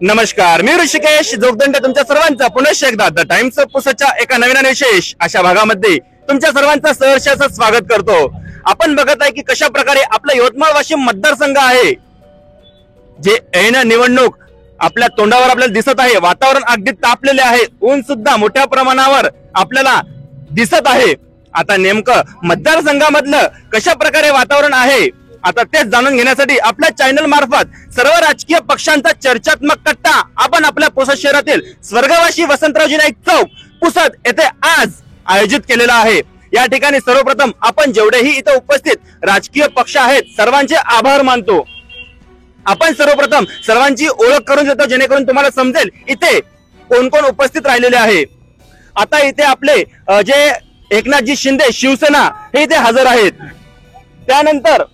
नमस्कार, मी ऋषिकेश जोगदंड तुमच्या सर्वांचा पुनश्च एकदा द टाइम्स ऑफ पुसदच्या एका नवीन आणि विशेष अशा भागामध्ये तुमच्या सर्वांचं सहर्ष स्वागत करतो। आपण बघत आहे की कशा प्रकारे आपला यवतमाळ वाशिम मतदारसंघ आहे, जे ऐन निवडणूक आपल्या तोंडावर आपल्याला दिसत आहे। वातावरण अगदी तापलेले आहे, ऊन सुद्धा मोठ्या प्रमाणावर आपल्याला दिसत आहे। आता नेमकं मतदारसंघामधलं कशा प्रकारे वातावरण आहे आता तेच जाणून घेण्यासाठी आपल्या चॅनल मार्फत सर्व राजकीय पक्षांचा चर्चात्मक कट्टा आपण आपल्या पुसद शहरातील स्वर्गवासी वसंतरावजी नाईक चौक पुसद येथे आज आयोजित केलेला आहे। या ठिकाणी सर्वप्रथम आपण जेवढेही इथे उपस्थित राजकीय पक्ष आहेत सर्वांचे आभार मानतो। आपण सर्वप्रथम सर्वांची ओळख करून देतो जेणेकरून तुम्हाला समजेल इथे कोण कोण उपस्थित राहिलेले आहे। आता इथे आपले जे एकनाथजी शिंदे शिवसेना हे इथे हजर आहेत, त्यानंतर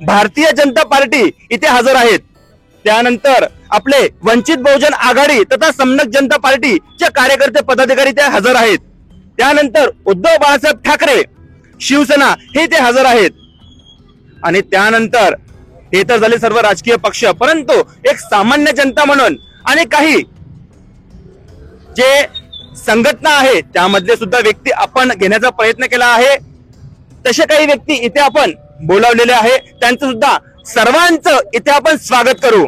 भारतीय जनता पार्टी इथे हजर आहेत, त्यानंतर आपले वंचित बहुजन आघाडी तथा समन्वय जनता पार्टीचे कार्यकर्ते पदाधिकारी इथे हजर आहेत, त्यानंतर उद्धव बाळासाहेब ठाकरे शिवसेना हे इथे हजर आहेत, आणि त्यानंतर हे तर झाले सर्व राजकीय पक्ष। परंतु एक सामान्य जनता म्हणून आणि काही जे संघटना आहे त्यामधले सुद्धा व्यक्ती आपण घेण्याचा प्रयत्न केला आहे। तसे काही व्यक्ती इथे आपण बोलावलेले आहे, त्यांचं सुद्धा सर्वांचं इथे आपण स्वागत करू।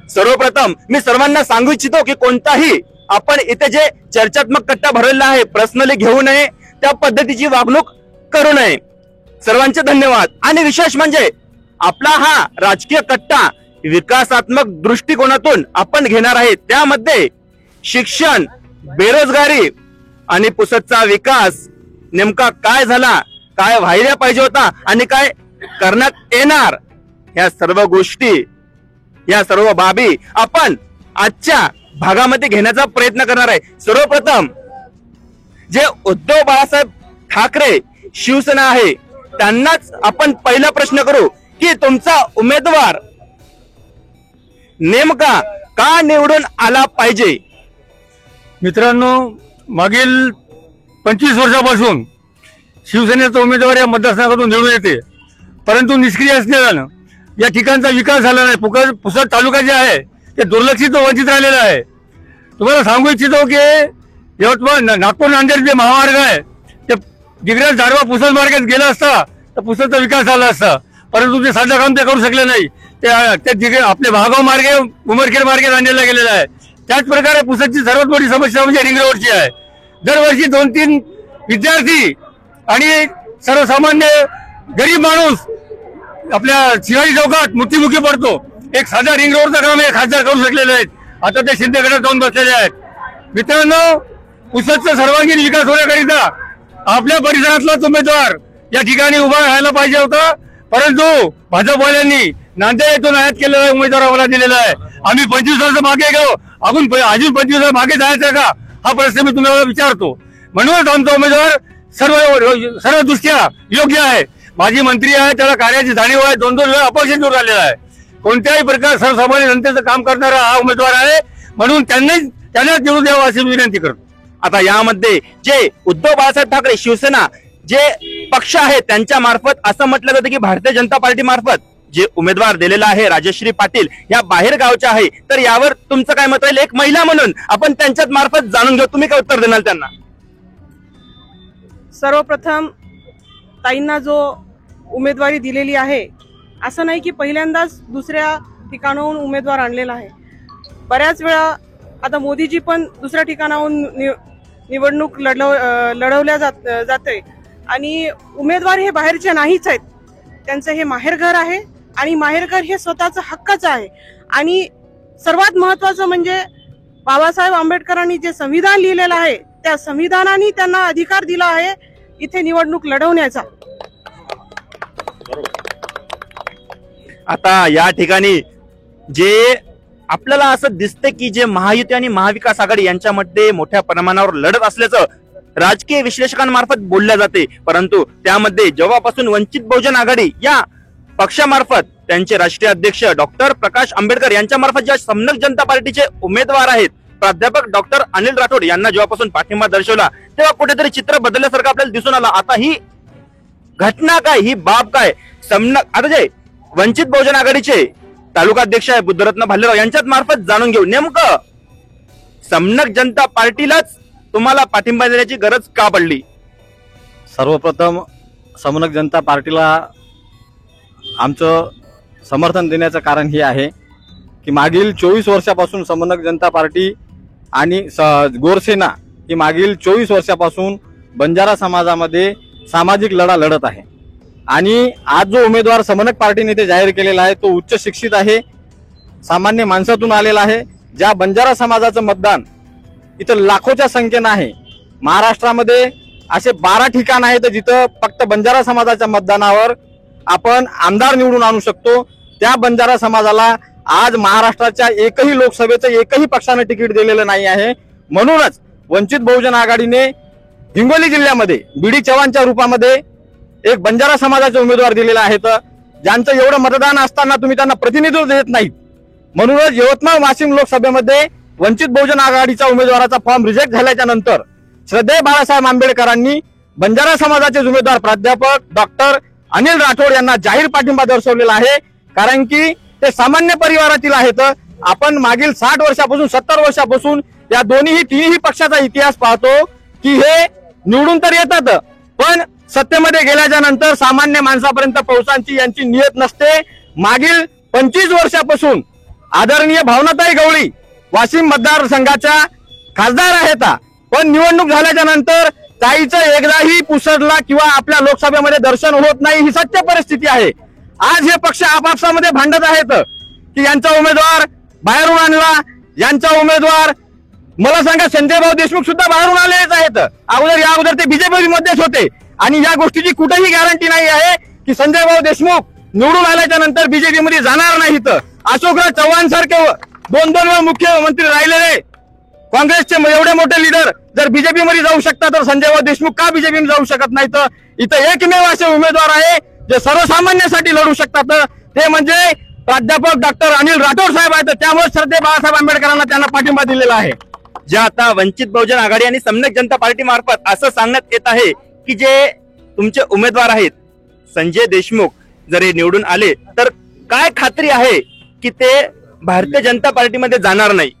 सर्वप्रथम मी सर्वांना सांगू इच्छितो की कोणताही आपण इथे जे चर्चात्मक कट्टा भरलेला आहे पर्सनली घेऊ नये, त्या पद्धतीची वागणूक करू नये। सर्वांचे धन्यवाद। आणि विशेष म्हणजे आपला हा राजकीय कट्टा विकासात्मक दृष्टिकोनातून आपण घेणार आहे, त्यामध्ये शिक्षण, बेरोजगारी आणि पुसदचा विकास नेमका काय झाला, काय व्हायला पाहिजे होता आणि काय करण्यात येणार, या सर्व गोष्टी या सर्व बाबी आपण आजच्या भागामध्ये घेण्याचा प्रयत्न करणार आहे। सर्वप्रथम जे उद्धव बाळासाहेब ठाकरे शिवसेना आहे त्यांनाच आपण पहिला प्रश्न करू की तुमचा उमेदवार नेमका का निवडून आला पाहिजे। मित्रांनो, मागील 25 वर्षापासून शिवसेनेचा उमेदवार या मतदारसंघातून निवडून येते, परंतु निष्क्रिय असल्यानं या ठिकाणचा विकास झाला नाही। पुसद तालुका जे आहे ते दुर्लक्षित व वंचित राहिलेला आहे। तुम्हाला सांगू इच्छितो की यवतमाळ नागपूर नांदेड जे महामार्ग आहे ते दिग्रस दारवा पुसद मार्गात गेला असता तर पुसदचा विकास झाला असता, परंतु ते साधं काम ते करू शकले नाही। ते आपले महागाव मार्गे उमरखेड मार्गे आणलेला गेलेला आहे। त्याच प्रकारे पुसदची सर्वात मोठी समस्या म्हणजे रिंग रोडची आहे। दरवर्षी 2-3 विद्यार्थी आणि सर्वसामान्य गरीब माणूस आपल्या शिवाजी चौकात मृत्युमुखी पडतो। एक साधा रिंग रोडचं काम हे खासदार करू शकलेले आहेत, आता ते शिंदेगडात जाऊन बसलेले आहेत। मित्रांनो, पुसदचा सर्वांगीण विकास होण्याकरिता आपल्या परिसरातलाच उमेदवार या ठिकाणी उभा राहायला पाहिजे होता, परंतु भाजपवाल्यांनी नांदेड येथून आयात केलेला उमेदवार आम्हाला दिलेला आहे। आम्ही 25 वर्ष मागे गेलो, अजून 25 वर्ष मागे जायचं का हा प्रश्न मी तुम्हाला विचारतो। म्हणूनच आमचा उमेदवार सर्व दृष्ट्या योग्य आहे। माजी मंत्री आहे, त्याला कार्याची जाणीव आहे, 2-2 वेळा अपक्ष निवडून राहिलेला आहे। कोणत्याही प्रकार सर्वसामान्य जनतेचं काम करणारा हा उमेदवार आहे, म्हणून त्यांनाच निवडून द्यावं अशी विनंती करतो। आता यामध्ये जे उद्धव बाळासाहेब ठाकरे शिवसेना जे पक्ष आहे त्यांच्या मार्फत असं म्हटलं जातं की भारतीय जनता पार्टी मार्फत जे उमेदवार दिलेला आहे राजश्री पाटील या बाहेर गावच्या आहे, तर यावर तुमचं काय मत राहील? एक महिला म्हणून आपण त्यांच्याच मार्फत जाणून घेऊ, तुम्ही काय उत्तर देणार त्यांना? सर्वप्रथम ताईंना जो उमेदवारी दिलेली आहे, असं नाही की पहिल्यांदाच दुसऱ्या ठिकाणाहून उमेदवार आणलेला आहे। बऱ्याच वेळा आता मोदीजी पण दुसऱ्या ठिकाणाहून निवडणूक लढवल्या जाते आणि उमेदवार हे बाहेरचे नाहीच आहेत, त्यांचं हे माहेरघर आहे आणि माहेरघर हे स्वतःचं हक्काचं आहे। आणि सर्वात महत्वाचं म्हणजे बाबासाहेब आंबेडकरांनी जे संविधान लिहिलेलं आहे त्या संविधानाने त्यांना अधिकार दिला आहे इथे निवडणूक लढवण्याचा। आता या ठिकाणी जे आपल्याला असं दिसतं की जे महायुती आणि महाविकास आघाडी यांच्यामध्ये मोठ्या प्रमाणावर लढत असल्याचं राजकीय विश्लेषकांमार्फत बोलल्या जाते, परंतु त्यामध्ये जेव्हापासून वंचित बहुजन आघाडी या पक्षामार्फत त्यांचे राष्ट्रीय अध्यक्ष डॉक्टर प्रकाश आंबेडकर यांच्या मार्फत ज्या समन्वय जनता पार्टीचे उमेदवार आहेत प्राध्यापक डॉक्टर अनिल राठोड यांना जेव्हापासून पाठिंबा दर्शवला तेव्हा कुठेतरी चित्र बदलल्यासारखं आपल्याला दिसून आलं। आता ही घटना काय, ही बाब काय? आता जे वंचित बहुजन आघाडीचे तालुका अध्यक्ष आहे बुद्धरत्न भालेराव यांच्याच मार्फत जाणून घेऊ, नेमकं समनक जनता पार्टीलाच तुम्हाला पाठिंबा देण्याची गरज का पडली? सर्वप्रथम समनक जनता पार्टीला आमचं समर्थन देण्याचं कारण हे आहे की मागील 24 वर्षापासून समनक जनता पार्टी आणि गोरसेना ही मागील 24 वर्षापासून बंजारा समाजामध्ये सामाजिक लढा लढत आहे आणि आज जो उमेदवार समनक पार्टीने ते जाहीर केलेला आहे तो उच्च शिक्षित आहे, सामान्य माणसातून आलेला आहे. ज्या बंजारा समाजाचं मतदान इथं लाखोच्या संख्येनं आहे. महाराष्ट्रामध्ये असे 12 ठिकाण आहेत जिथं फक्त बंजारा समाजाच्या मतदानावर आपण आमदार निवडून आणू शकतो. त्या बंजारा समाजाला आज महाराष्ट्राच्या एकही लोकसभेचं एकही पक्षाने तिकीट दिलेलं नाही आहे. म्हणूनच वंचित बहुजन आघाडीने हिंगोली जिल्ह्यामध्ये बीडी चव्हाणच्या रूपामध्ये एक बंजारा समाजाचे उमेदवार दिलेले आहेत, ज्यांचं एवढं मतदान असताना तुम्ही त्यांना प्रतिनिधित्व देत नाहीत. म्हणूनच यवतमाळ वाशिम लोकसभेमध्ये वंचित बहुजन आघाडीच्या उमेदवाराचा फॉर्म रिजेक्ट झाल्याच्या नंतर श्रद्धेय बाळासाहेब आंबेडकरांनी बंजारा समाजाचे उमेदवार प्राध्यापक डॉक्टर अनिल राठोड यांना जाहीर पाठिंबा दर्शवलेला आहे. कारण की ते सामान्य परिवारातील आहेत. आपण मागील 60 वर्षापासून 70 वर्षापासून या तिन्ही पक्षाचा इतिहास पाहतो की हे निवडून तर येतात, पण सत्तेमध्ये गेल्याच्या नंतर सामान्य माणसापर्यंत पोहोचण्याची यांची नियत नसते. मागील 25 वर्षापासून आदरणीय भावनाताई गवळी वाशिम मतदारसंघाच्या खासदार आहेत, पण निवडणूक झाल्याच्या नंतर ताईचं एकदाही पुसरला किंवा आपल्या लोकसभेमध्ये दर्शन होत नाही, ही सत्य परिस्थिती आहे. आज हे पक्ष आपापसामध्ये भांडत आहेत की यांचा उमेदवार बाहेरून आणला, यांचा उमेदवार. मला सांगा, संजय भाऊ देशमुख सुद्धा बाहेरून आलेच आहेत. या अगोदर ते बीजेपी मध्येच होते आणि या गोष्टीची कुठेही गॅरंटी नाही आहे की संजय भाऊ देशमुख निवडून आल्याच्या नंतर बीजेपी मध्ये जाणार नाहीत. अशोकराव चव्हाण सारखे 2-2 वेळा मुख्यमंत्री राहिलेले काँग्रेसचे एवढे मोठे लीडर जर बीजेपी मध्ये जाऊ शकतात तर संजय भाऊ देशमुख का बीजेपी मध्ये जाऊ शकत नाहीत? इथं एकमेव असे उमेदवार आहे जे सर्वसामान्यांसाठी लढू शकतात, ते म्हणजे प्राध्यापक डॉक्टर अनिल राठोड साहेब आहेत. त्यामुळे श्रद्धेय बाळासाहेब आंबेडकरांना त्यांना पाठिंबा दिलेला आहे. जे आता वंचित बहुजन आघाडी आणि समनक जनता पार्टी मार्फत असं सांगण्यात येत आहे की जे तुमचे उमेदवार आहेत संजय देशमुख जर हे निवडून आले तर काय खात्री आहे की ते भारतीय जनता पार्टीमध्ये जाणार नाही?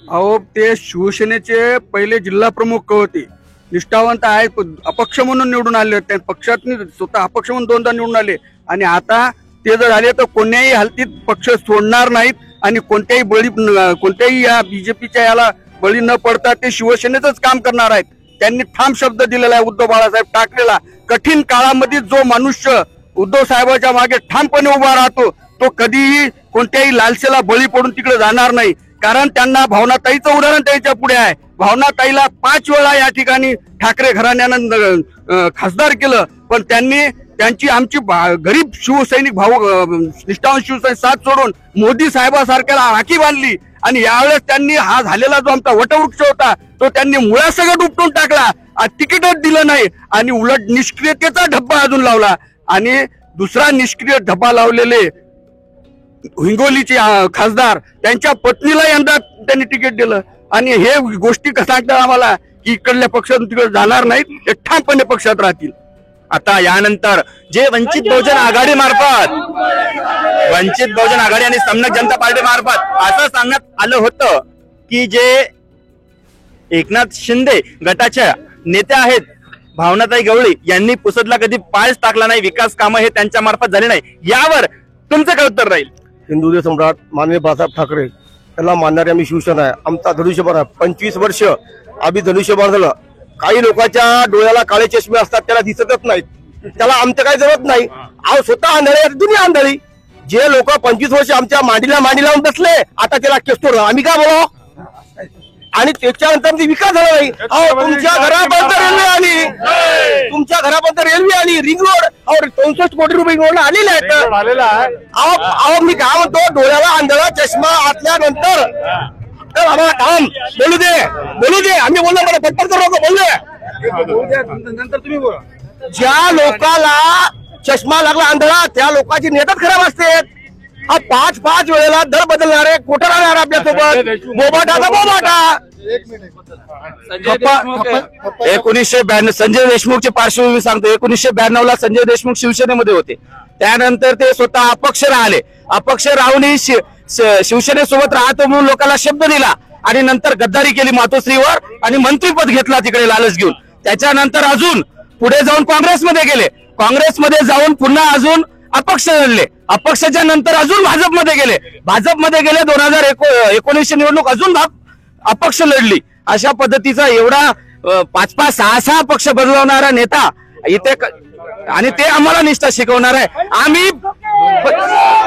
अहो, ते शिवसेनेचे पहिले जिल्हा प्रमुख होते, निष्ठावंत आहेत, अपक्ष म्हणून निवडून आले. त्या पक्षात स्वतः अपक्ष म्हणून 2दा निवडून आले आणि आता ते जर आले तर कोण्याही हालतीत पक्ष सोडणार नाहीत आणि कोणत्याही या बीजेपीच्या याला बळी न पडता ते शिवसेनेचंच काम करणार आहेत. त्यांनी ठाम शब्द दिलेला आहे उद्धव बाळासाहेब ठाकरेला. कठीण काळामध्ये जो मनुष्य उद्धव साहेबांच्या मागे ठामपणे उभा राहतो तो कधीही कोणत्याही लालसेला बळी पडून तिकडे जाणार नाही. कारण त्यांना भावनाताईचं उदाहरण त्याच्या पुढे आहे. भावनाताईला 5 वेळा या ठिकाणी ठाकरे घराण्यानं खासदार केलं, पण त्यांची आमची गरीब शिवसैनिक निष्ठावंत शिवसैनिक साथ सोडून मोदी साहेबांसारख्याला राखी बांधली आणि यावेळेस त्यांनी हा झालेला जो आमचा वटवृक्ष होता तो त्यांनी मुळासकट उपटून टाकला. तिकीटच दिलं नाही आणि उलट निष्क्रियतेचा धब्बा अजून लावला. आणि दुसरा निष्क्रिय धब्बा लावलेले हिंगोलीचे खासदार त्यांच्या पत्नीला यंदा त्यांनी तिकीट दिलं. आणि हे गोष्टी सांगतात आम्हाला की इकडल्या पक्षातून तिकडे जाणार नाहीत, हे ठामपणे पक्षात राहतील. आता यानंतर जे वंचित बहुजन आघाडी आणि समनक जनता पार्टी मार्फत असं सांगण्यात आलं होतं की जे एकनाथ शिंदे गटाच्या नेत्या आहेत भावनाताई गवळी यांनी पुसदला कधी पायच टाकला नाही, विकास कामं हे त्यांच्या मार्फत झाले नाही, यावर तुमचं काय उत्तर राहील? हिंदू सम्राट माननीय बाळासाहेब ठाकरे त्यांना मानणारे आम्ही शिवसेना आहे. आमचा धनुष्यबाण आहे. 25 वर्ष आम्ही धनुष्यबाण झालं. काही लोकांच्या डोळ्याला काळे चष्मे असतात, त्याला दिसतच नाहीत, त्याला आमचं काही जरूरत नाही. अहो, स्वतः आंधळे, दुनिया आंधळी. जे लोक 25 वर्ष आमच्या मांडीला मांडी लावून बसले आता त्याला केसतोड आम्ही काय बोलावं? आणि त्याच्यानंतर विकास झाला नाही. अहो, तुमच्या घरापर्यंत रेल्वे आली, तुमच्या घरापर्यंत रेल्वे आली, रिंग रोड 64 कोटी रुपये रोड आलेले आहेत. अहो, मी काय म्हणतो, डोळ्याला आंधळा चष्मा असल्यानंतर तर आम्हाला काम बोलू दे आम्ही बोललो, मला पटपट करू नका, बोलू दे, नंतर तुम्ही बोला. ज्या लोकाला चष्मा लागला आंधळा त्या लोकांची नेतच खराब असते. हा 5-5 वेळेला दर बदलणारे कोटा राहणार आपल्यासोबत बोबाटा 1992 संजय देशमुखची पार्श्वभूमी सांगतो. 1992 ला संजय देशमुख शिवसेनेमध्ये होते. त्यानंतर ते स्वतः अपक्ष राहिले. अपक्ष राहूनही शिवसेनेसोबत राहतो म्हणून लोकांना शब्द दिला आणि नंतर गद्दारी केली मातोश्रीवर आणि मंत्रीपद घेतला तिकडे लालच घेऊन. त्याच्यानंतर अजून पुढे जाऊन काँग्रेसमध्ये गेले. काँग्रेसमध्ये जाऊन पुन्हा अजून अपक्ष लढले. अपक्षाच्या नंतर अजून भाजपमध्ये गेले. भाजपमध्ये गेले 2019 निवडणूक अजून अपक्ष लढली. अशा पद्धतीचा एवढा 5-5, 6-6 पक्ष बदलवणारा नेता इथे आणि ते आम्हाला निष्ठा शिकवणार आहे. आम्ही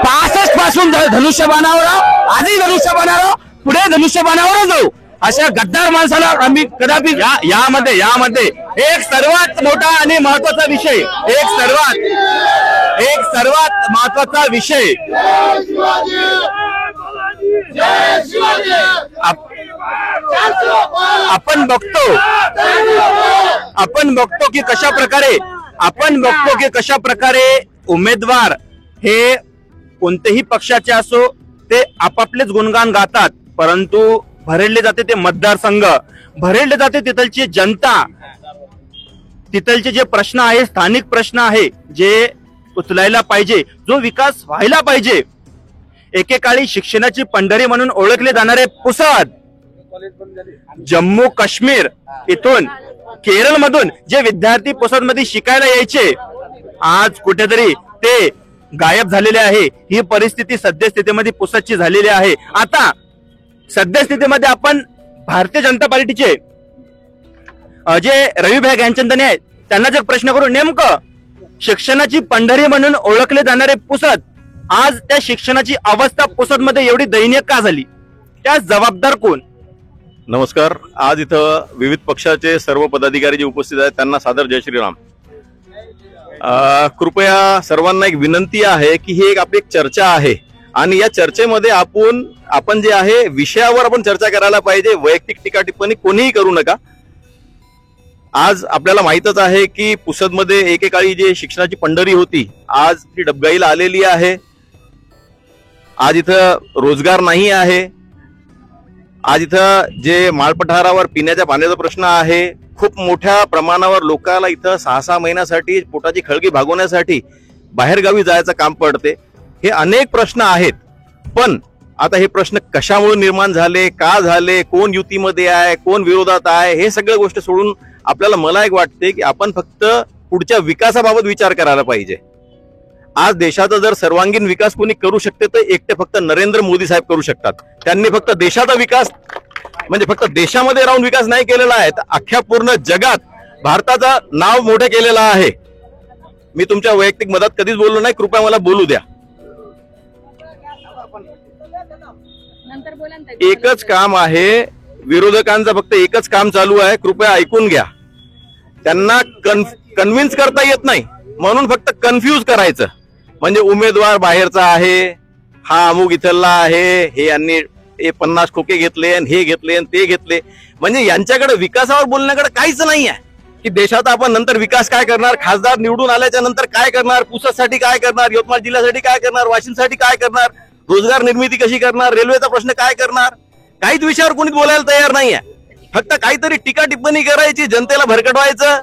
65 पासून धनुष्यबाणावर आधी धनुष्यबाणावर पुढे धनुष्यबाणावर जाऊ. अशा गद्दार माणसाला आम्ही कदापि यामध्ये एक सर्वात मोठा आणि महत्वाचा विषय एक सर्वात महत्वाचा विषय आपण बघतो की कशा प्रकारे उमेदवार हे कोणतेही पक्षाचे असो ते आपापलेच गुणगान गातात, परंतु भरडले जाते ते मतदारसंघ, भरडले जाते तिथलची जनता, तिथलचे जे प्रश्न आहे, स्थानिक प्रश्न आहे जे उचलायला पाहिजे, जो विकास व्हायला पाहिजे. एकेकाळी शिक्षणाची पंढरी म्हणून ओळखले जाणारे पुसद, जम्मू काश्मीर इथून केरळ मधून जे विद्यार्थी पुसद मध्ये शिकायला यायचे, आज कुठेतरी ते गायब झालेले आहे. ही परिस्थिती सद्यस्थितीमध्ये पुसदची झालेली आहे. आता सद्यस्थितीमध्ये आपण भारतीय जनता पार्टीचे जे रवी भाई ज्ञानचंदानी आहेत त्यांना जर प्रश्न करू, नेमकं शिक्षणाची पंढरी म्हणून ओळखले जाणारे पुसद, आज त्या शिक्षणाची अवस्था पुसदमध्ये एवढी दयनीय का झाली, त्या जबाबदार कोण? नमस्कार. आज इथं विविध पक्षाचे सर्व पदाधिकारी जे उपस्थित आहेत त्यांना सादर जय श्रीराम. कृपया सर्वांना एक विनंती आहे की ही आपली एक चर्चा आहे आणि या चर्चेमध्ये आपण जे आहे विषयावर आपण चर्चा करायला पाहिजे. वैयक्तिक टीका टिप्पणी कोणीही करू नका. आज आपल्याला माहितच आहे की पुसदमध्ये एकेकाळी जे शिक्षणाची पंढरी होती आज ती डबघाईला आलेली आहे. आज इथं रोजगार नाही आहे. आज इथं जे माळपठारावर पिण्याच्या पाण्याचा प्रश्न आहे, खूप मोठ्या प्रमाणावर लोकांना इथं 6-6 महिन्यासाठी पोटाची खळगी भागवण्यासाठी बाहेरगावी जायचं काम पडते. हे अनेक प्रश्न आहेत. पण आता हे प्रश्न कशामुळे निर्माण झाले, का झाले, कोण युतीमध्ये आहे, कोण विरोधात आहे, हे सगळ्या गोष्टी सोडून मला एक वाटते की आपण फक्त पुढच्या विकासाबाबत विचार करायला पाहिजे. आज देशाचा जर सर्वांगीण विकास कोणी करू शकते तर एकटे फक्त नरेंद्र मोदी साहेब करू शकतात. त्यांनी फक्त देशाचा विकास म्हणजे फक्त देशामध्ये राहून विकास नाही केलेला आहे, तर अख्ख्या पूर्ण जगात भारताचं नाव मोठं केलेलं आहे. मी तुमच्या वैयक्तिक मदत कधीच बोललो नाही, कृपया मला बोलू द्या. एकच काम आहे विरोधकांचं, फक्त एकच काम चालू आहे, कृपया ऐकून घ्या. त्यांना कन्व्हिन्स करता येत नाही म्हणून फक्त कन्फ्यूज करायचं. म्हणजे उमेदवार बाहेरचा आहे, हा अमुक इथला आहे, हे यांनी 50 खोके घेतले आणि हे घेतले आणि ते घेतले. म्हणजे यांच्याकडे विकासावर बोलण्याकडे काहीच नाही आहे की देशात आपण नंतर विकास काय करणार, खासदार निवडून आल्याच्या नंतर काय करणार, पुसदसाठी काय करणार, यवतमाळ जिल्ह्यासाठी काय करणार, वाशिमसाठी काय करणार, रोजगार निर्मिती कशी करणार, रेल्वेचा प्रश्न काय करणार, काहीच विषयावर कोणी बोलायला तयार नाहीये. फक्त काहीतरी टीका टिप्पणी करायची, जनतेला भरकटवायचं,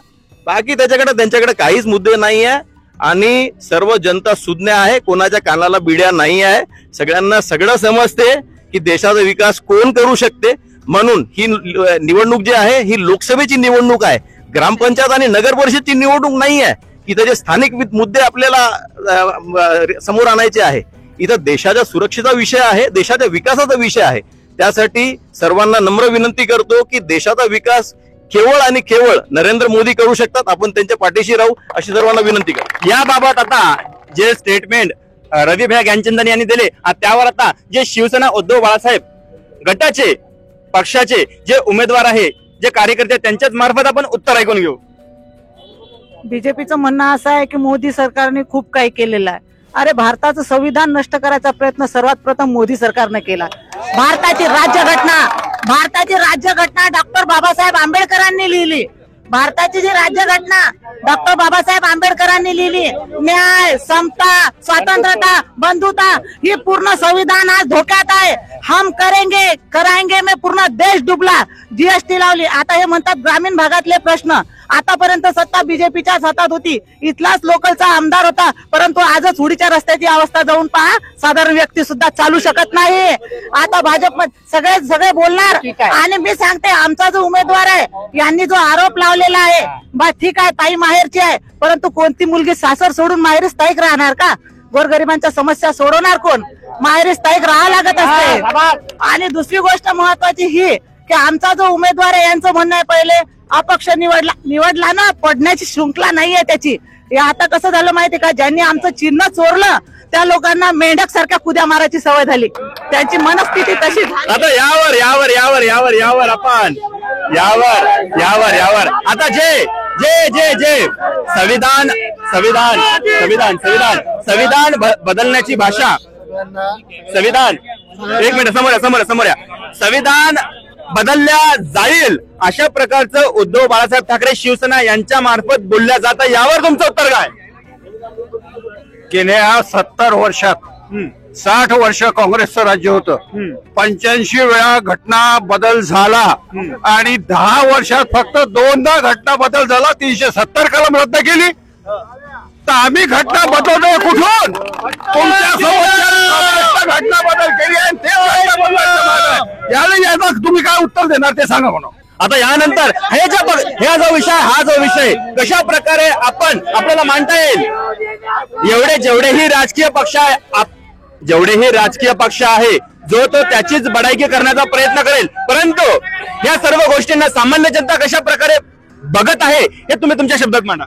बाकी त्यांच्याकडे काहीच मुद्दे नाहीये. आणि सर्व जनता सुज्ञ आहे, कोणाच्या कानाला बिड्या नाही आहे. सगळ्यांना सगळं समजते की देशाचा विकास कोण करू शकते. म्हणून ही निवडणूक जी आहे ही लोकसभेची निवडणूक आहे, ग्रामपंचायत आणि नगर परिषदची निवडणूक नाही आहे. इथं जे स्थानिक मुद्दे आपल्याला समोर आणायचे आहे, इथं देशाच्या सुरक्षेचा विषय आहे, देशाच्या विकासाचा विषय आहे. त्यासाठी सर्वांना नम्र विनंती करतो की देशाचा विकास केवळ आणि केवळ नरेंद्र मोदी करू शकतात. आपण त्यांच्या पाठीशी राहू अशी सर्वांना विनंती करतो. याबाबत आता जे स्टेटमेंट रवी भाई ज्ञानचंदानी यांनी दिले, त्यावर आता जे शिवसेना उद्धव बाळासाहेब गटाचे पक्षाचे जे उमेदवार आहे, जे कार्यकर्ते, त्यांच्याच मार्फत आपण उत्तर ऐकून घेऊ. बीजेपीचं म्हणणं असं आहे की मोदी सरकारने खूप काही केलेलं आहे. अरे भारताचं संविधान नष्ट करायचा प्रयत्न सर्वात प्रथम मोदी सरकारने केला. भारताची राज्यघटना डॉक्टर बाबासाहेब आंबेडकरांनी लिहिली. भारताची जी राज्यघटना डॉक्टर बाबासाहेब आंबेडकरांनी लिहिली, न्याय, समता, स्वातंत्र्यता, बंधुता, ही पूर्ण संविधान आज धोक्यात आहे. हम करेंगे कराएंगे में पूर्ण देश डुबला. जीएसटी लावली. आता हे म्हणतात ग्रामीण भागातले प्रश्न. आतापर्यंत सत्ता बीजेपीच्या हातात होती, इथलाच लोकलचा आमदार होता, परंतु आजच हुडीच्या रस्त्याची अवस्था जाऊन पहा, साधारण व्यक्ती सुद्धा चालू शकत नाही. आता भाजप सगळे बोलणार. आणि मी सांगते, आमचा जो उमेदवार आहे यांनी जो आरोप लावलेला आहे, बा ठीक आहे ताई माहेरची आहे, परंतु कोणती मुलगी सासर सोडून माहेरी स्थायिक राहणार का? गोरगरिबांच्या समस्या सोडवणार कोण? माहेरी स्थायिक राहावं लागत असते. आणि दुसरी गोष्ट महत्वाची ही की आमचा जो उमेदवार आहे यांचं म्हणणं आहे, पहिले अपक्ष निवडला ना, पडण्याची शृंखला नाहीये त्याची. हे आता कसं झालं माहितीये का, ज्यांनी आमचं चिन्ह चोरलं त्या लोकांना मेंढक सारख्या कुद्या मारायची सवय झाली. त्यांची मनस्थिती तशी झाली. आता यावर आपण यावर आता जे जे जे जे संविधान संविधान संविधान संविधान संविधान बदलण्याची भाषा, संविधान एक मिनिट समोर या, संविधान बदलल्या जाईल अशा प्रकारचं उद्धव बाळासाहेब ठाकरे शिवसेना यांच्या मार्फत बोलल्या जातं. यावर तुमचं उत्तर काय? गेल्या 70 वर्षात 60 वर्ष काँग्रेसचं राज्य होतं. 85 वेळा घटना बदल झाला आणि 10 वर्षात फक्त 2दा घटना बदल झाला. 370 कलम रद्द केली. तर आम्ही घटना बदलतोय कुठून? तुमच्या घटना बदल केली आणि याला तुम्ही काय उत्तर देणार ते सांगा म्हणून. आता यानंतर हा जो विषय कशा प्रकारे आपल्याला मांडता येईल? जेवढेही राजकीय पक्ष आहे जो तो त्याचीच बडाईकी करण्याचा प्रयत्न करेल, परंतु या सर्व गोष्टींना सामान्य जनता कशा प्रकारे बघत आहे हे तुम्ही तुमच्या शब्दात मांडा.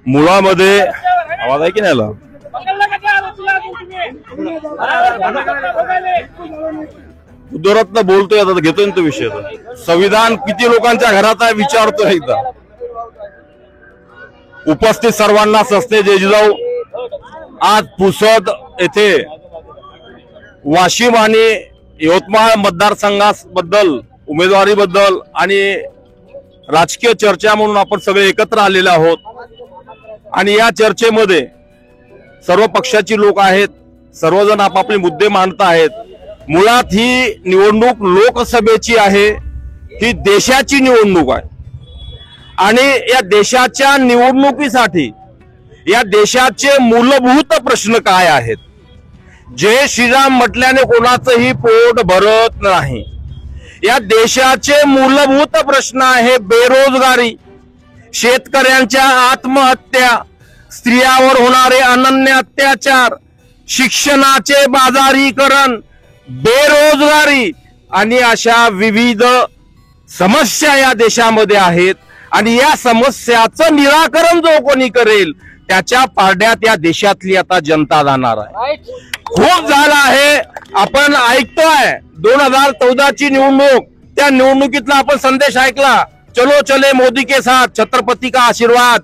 मुळामध्ये आवाज आहे की नाही आला? उद्धवरत्न बोलतोय, आता घेतोय तो विषय. संविधान किती लोकांच्या घरात आहे विचारतोय एकदा. उपस्थित सर्वांना सस्ते जेजुजाऊ, आज पुसद येथे वाशिम आणि यवतमाळ मतदारसंघाबद्दल, उमेदवारीबद्दल आणि राजकीय चर्चा म्हणून आपण सगळे एकत्र आलेले आहोत. आणि या चर्चेमध्ये सर्व पक्षाची लोक आहेत, सर्वजण आपापले मुद्दे मांडत आहेत. मुळात ही निवडणूक लोकसभेची आहे, ही देशाची निवडणूक आहे. आणि या देशाच्या निवडणुकीसाठी या देशाचे मूलभूत प्रश्न काय आहेत? जय श्रीराम म्हटल्याने कोणाचंही पोट भरत नाही. या देशाचे मूलभूत प्रश्न आहे बेरोजगारी, शेतकऱ्यांच्या आत्महत्या, स्त्रियांवर होणारे अनन्य अत्याचार, शिक्षणाचे बाजारीकरण, बेरोजगारी आणि अशा विविध समस्या या देशामध्ये आहेत. आणि या समस्याचं निराकरण जो कोणी करेल त्याच्या पारड्यात या देशातली आता जनता जाणार आहे. खूप झालं आहे. आपण ऐकतोय 2014ची निवडणूक, त्या निवडणुकीतला आपण संदेश ऐकला, चलो चले मोदी के साथ, छत्रपती का आशीर्वाद.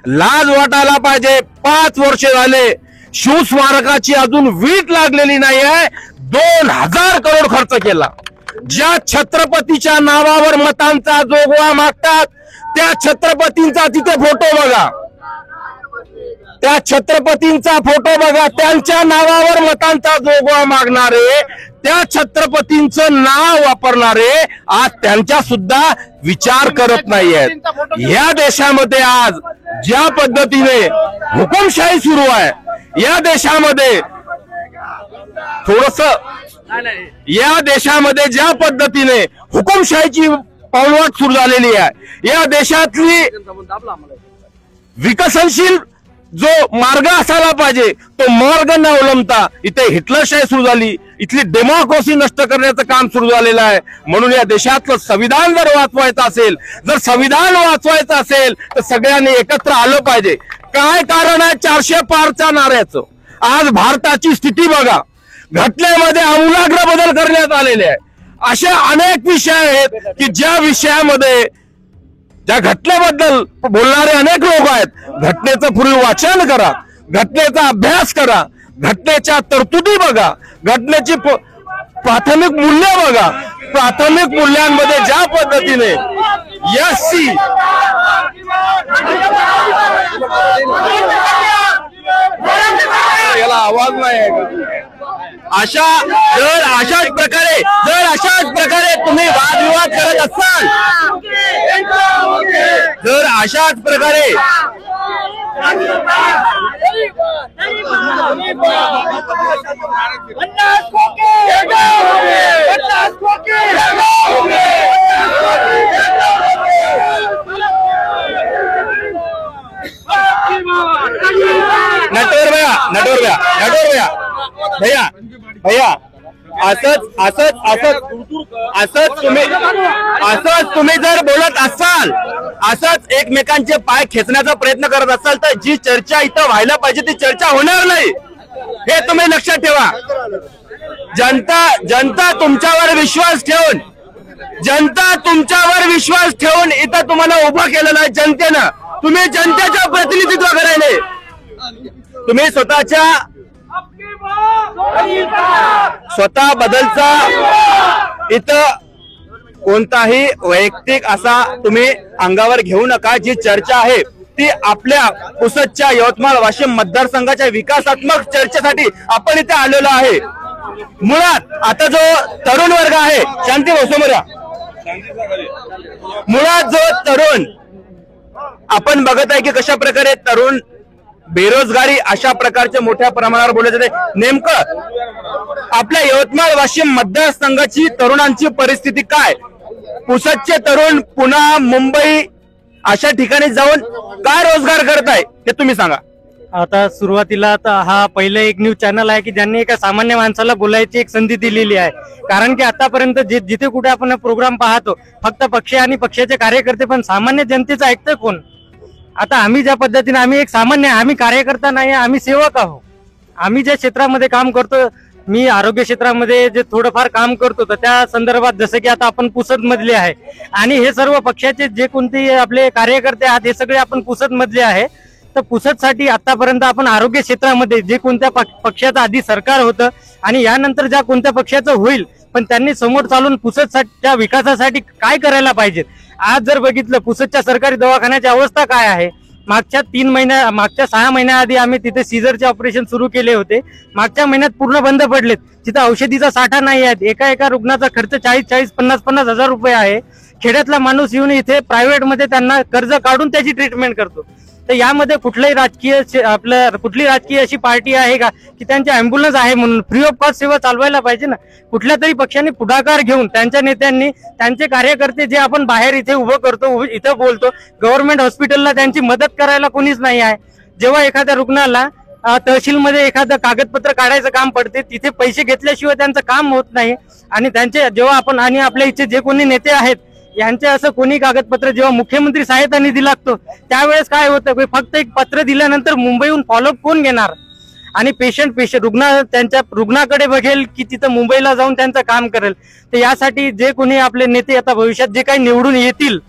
लाज वाटायला पाहिजे. 5 वर्ष झाले शिवस्मारकाची अजून वीट लागलेली नाही आहे. 2000 करोड खर्च केला. ज्या छत्रपतीच्या नावावर मतांचा जोगवा मागतात त्या छत्रपतींचा तिथे फोटो बघा, त्या छत्रपतींचा फोटो बघा. त्यांच्या नावावर मतांचा जोगवा मागणारे, त्या छत्रपतींचं नाव वापरणारे आज त्यांचा सुद्धा विचार करत नाहीयेत. या देशामध्ये आज ज्या पद्धतीने हुकुमशाही सुरू आहे, या देशामध्ये या देशामध्ये ज्या पद्धतीने हुकुमशाहीची पावलवाट सुरू झालेली आहे, या देशातली विकसनशील जो मार्ग असायला पाहिजे तो मार्ग न अवलंबता इथे हिटलरशाही सुरू झाली. इथली डेमोक्रेसी नष्ट करण्याचं काम सुरू झालेलं आहे. म्हणून या देशातलं संविधान जर वाचवायचं असेल, जर संविधान वाचवायचं असेल तर सगळ्यांनी एकत्र आलं पाहिजे. काय कारण आहे 400 पारच्या नाऱ्याचं? आज भारताची स्थिती बघा, घटनेमध्ये आमूलाग्र बदल करण्यात आलेले आहे. असे अनेक विषय आहेत की ज्या विषयामध्ये त्या घटनेबद्दल बोलणारे अनेक लोक आहेत. घटनेचं पूर्वी वाचन करा, घटनेचा अभ्यास करा, घटनेच्या तरतुदी बघा, घटनेची प्राथमिक मूल्य बघा. प्राथमिक मूल्यांमध्ये ज्या पद्धतीने यस याला आवाज नाही अशाच प्रकारे तुम्ही वादविवाद करत असाल, जर अशाच प्रकारे नटवर भैया असंच तुम्ही जर बोलत असाल, असंच एकमेकांचे पाय खेचण्याचा प्रयत्न करत असाल तर जी चर्चा इथं व्हायला पाहिजे ती चर्चा होणार नाही, हे तुम्ही लक्षात ठेवा. जनता तुमच्यावर विश्वास ठेवून इथं तुम्हाला उभं केलेलं आहे जनतेनं. तुम्ही जनतेचं प्रतिनिधित्व करायले, तुम्ही स्वतः बदलचा इथं कोणताही वैयक्तिक असा तुम्ही अंगावर घेऊ नका. जी चर्चा आहे ती आपल्या पुसदच्या यवतमाळ वाशिम मतदारसंघाच्या विकासात्मक चर्चेसाठी आपण इथे आलेलो आहे. मुळात आता जो तरुण वर्ग आहे, शांती समोर या. मुळात जो तरुण आपण बघत आहे की कशा प्रकारे तरुण बेरोजगारी अशा प्रकारच्या मोठ्या प्रमाणावर बोलले जाते. नेमकं आपल्या यवतमाळ वाशिम मतदारसंघाची तरुणांची परिस्थिती काय, पुसदचे तरुण पुन्हा मुंबई अशा ठिकाणी जाऊन काय रोजगार करत आहे ते तुम्ही सांगा. आता सुरुवातीला हा पहिलं एक न्यूज चॅनल आहे की ज्यांनी एका सामान्य माणसाला बोलायची एक संधी दिलेली आहे. कारण की आतापर्यंत जिथे कुठे आपण प्रोग्राम पाहतो फक्त पक्ष आणि पक्षाचे कार्यकर्ते, पण सामान्य जनतेचं ऐकतं कोण? आता आम्ही ज्या पद्धतीने, आम्ही एक सामान्य, आम्ही कार्यकर्ता नाही, आम्ही सेवक आहोत. आम्ही ज्या क्षेत्रामध्ये काम करतो, मी आरोग्य क्षेत्रामध्ये जे थोडंफार काम करतो तर त्या संदर्भात जसं की आता आपण पुसद मधले आहे आणि हे सर्व पक्षाचे जे कोणते आपले कार्यकर्ते आहेत हे सगळे आपण पुसद मधले आहे. तर पुसदसाठी आतापर्यंत आपण आरोग्य क्षेत्रामध्ये जे कोणत्या पक्षाचं आधी सरकार होतं आणि यानंतर ज्या कोणत्या पक्षाचं होईल, पण त्यांनी समोर चालून पुसदच्या विकासासाठी काय करायला पाहिजे. आज जर बघितलं पुसदच्या सरकारी दवाखान्याची अवस्था काय आहे, मागच्या 6 महिन्याआधी आम्ही तिथे सीझरचे ऑपरेशन सुरू केले होते. मागच्या महिन्यात पूर्ण बंद पडलेत. तिथं औषधीचा साठा नाही आहे. एका रुग्णाचा खर्च 40-40, 50-50 हजार रुपये आहे. खेड्यातला माणूस येऊन इथे प्रायव्हेटमध्ये त्यांना कर्ज काढून त्याची ट्रीटमेंट करतो. तर यामध्ये कुठली राजकीय अशी पार्टी आहे का की त्यांची अँब्युलन्स आहे म्हणून फ्री ऑफ कॉस्ट सेवा चालवायला पाहिजे ना. कुठल्या तरी पक्षाने पुढाकार घेऊन त्यांच्या नेत्यांनी त्यांचे कार्यकर्ते जे आपण बाहेर इथे उभं करतो, इथं बोलतो, गव्हर्नमेंट हॉस्पिटलला त्यांची मदत करायला कोणीच नाही आहे. जेव्हा एखाद्या रुग्णाला तहसीलमध्ये एखादं कागदपत्र काढायचं काम पडते तिथे पैसे घेतल्याशिवाय त्यांचं काम होत नाही. आणि त्यांचे जेव्हा आपण आणि आपल्या इथे जे कोणी नेते आहेत यांचे असं कोणी कागदपत्र जेव्हा मुख्यमंत्री सहायता निधी लागतो त्यावेळेस काय होतं, फक्त एक पत्र दिल्यानंतर मुंबईहून फॉलोअप कोण घेणार आणि पेशंट रुग्ण त्यांच्या रुग्णाकडे बघेल की तिथं मुंबईला जाऊन त्यांचं काम करेल. तर यासाठी जे कोणी आपले नेते आता भविष्यात जे काही निवडून येतील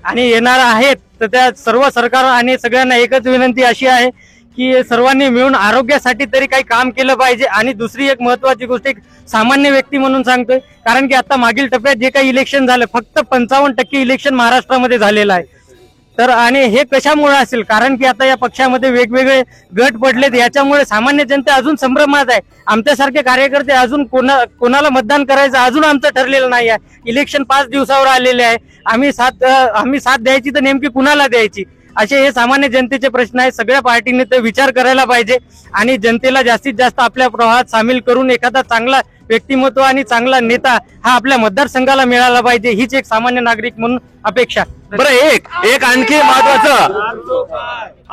आणि येणार आहेत तर त्या सर्व सरकार आणि सगळ्यांना एकच विनंती अशी आहे की सर्वांनी मिळून आरोग्यासाठी तरी काही काम केलं पाहिजे. आणि दुसरी एक महत्वाची गोष्ट एक सामान्य व्यक्ती म्हणून सांगतोय, कारण की आता मागील टप्प्यात जे काही इलेक्शन झालं फक्त 55% इलेक्शन महाराष्ट्रामध्ये झालेलं आहे. तर आणि हे कशामुळे असेल, कारण की आता या पक्षामध्ये वेगवेगळे गट पडलेत, याच्यामुळे सामान्य जनता अजून संभ्रमात आहे. आमच्यासारखे कार्यकर्ते अजून कोणाला मतदान करायचं अजून आमचं ठरलेलं नाही आहे. इलेक्शन 5 दिवसावर आलेले आहे. आम्ही साथ द्यायची तर नेमकी कुणाला द्यायची, असे हे सामान्य जनतेचे प्रश्न आहेत. सगळ्या पार्टीने ते विचार करायला पाहिजे आणि जनतेला जास्तीत जास्त आपल्या प्रवाहात सामील करून एखादा चांगला व्यक्तिमत्व आणि चांगला नेता हा आपल्या मतदारसंघाला मिळाला पाहिजे, हीच एक सामान्य नागरिक म्हणून अपेक्षा. बरं, एक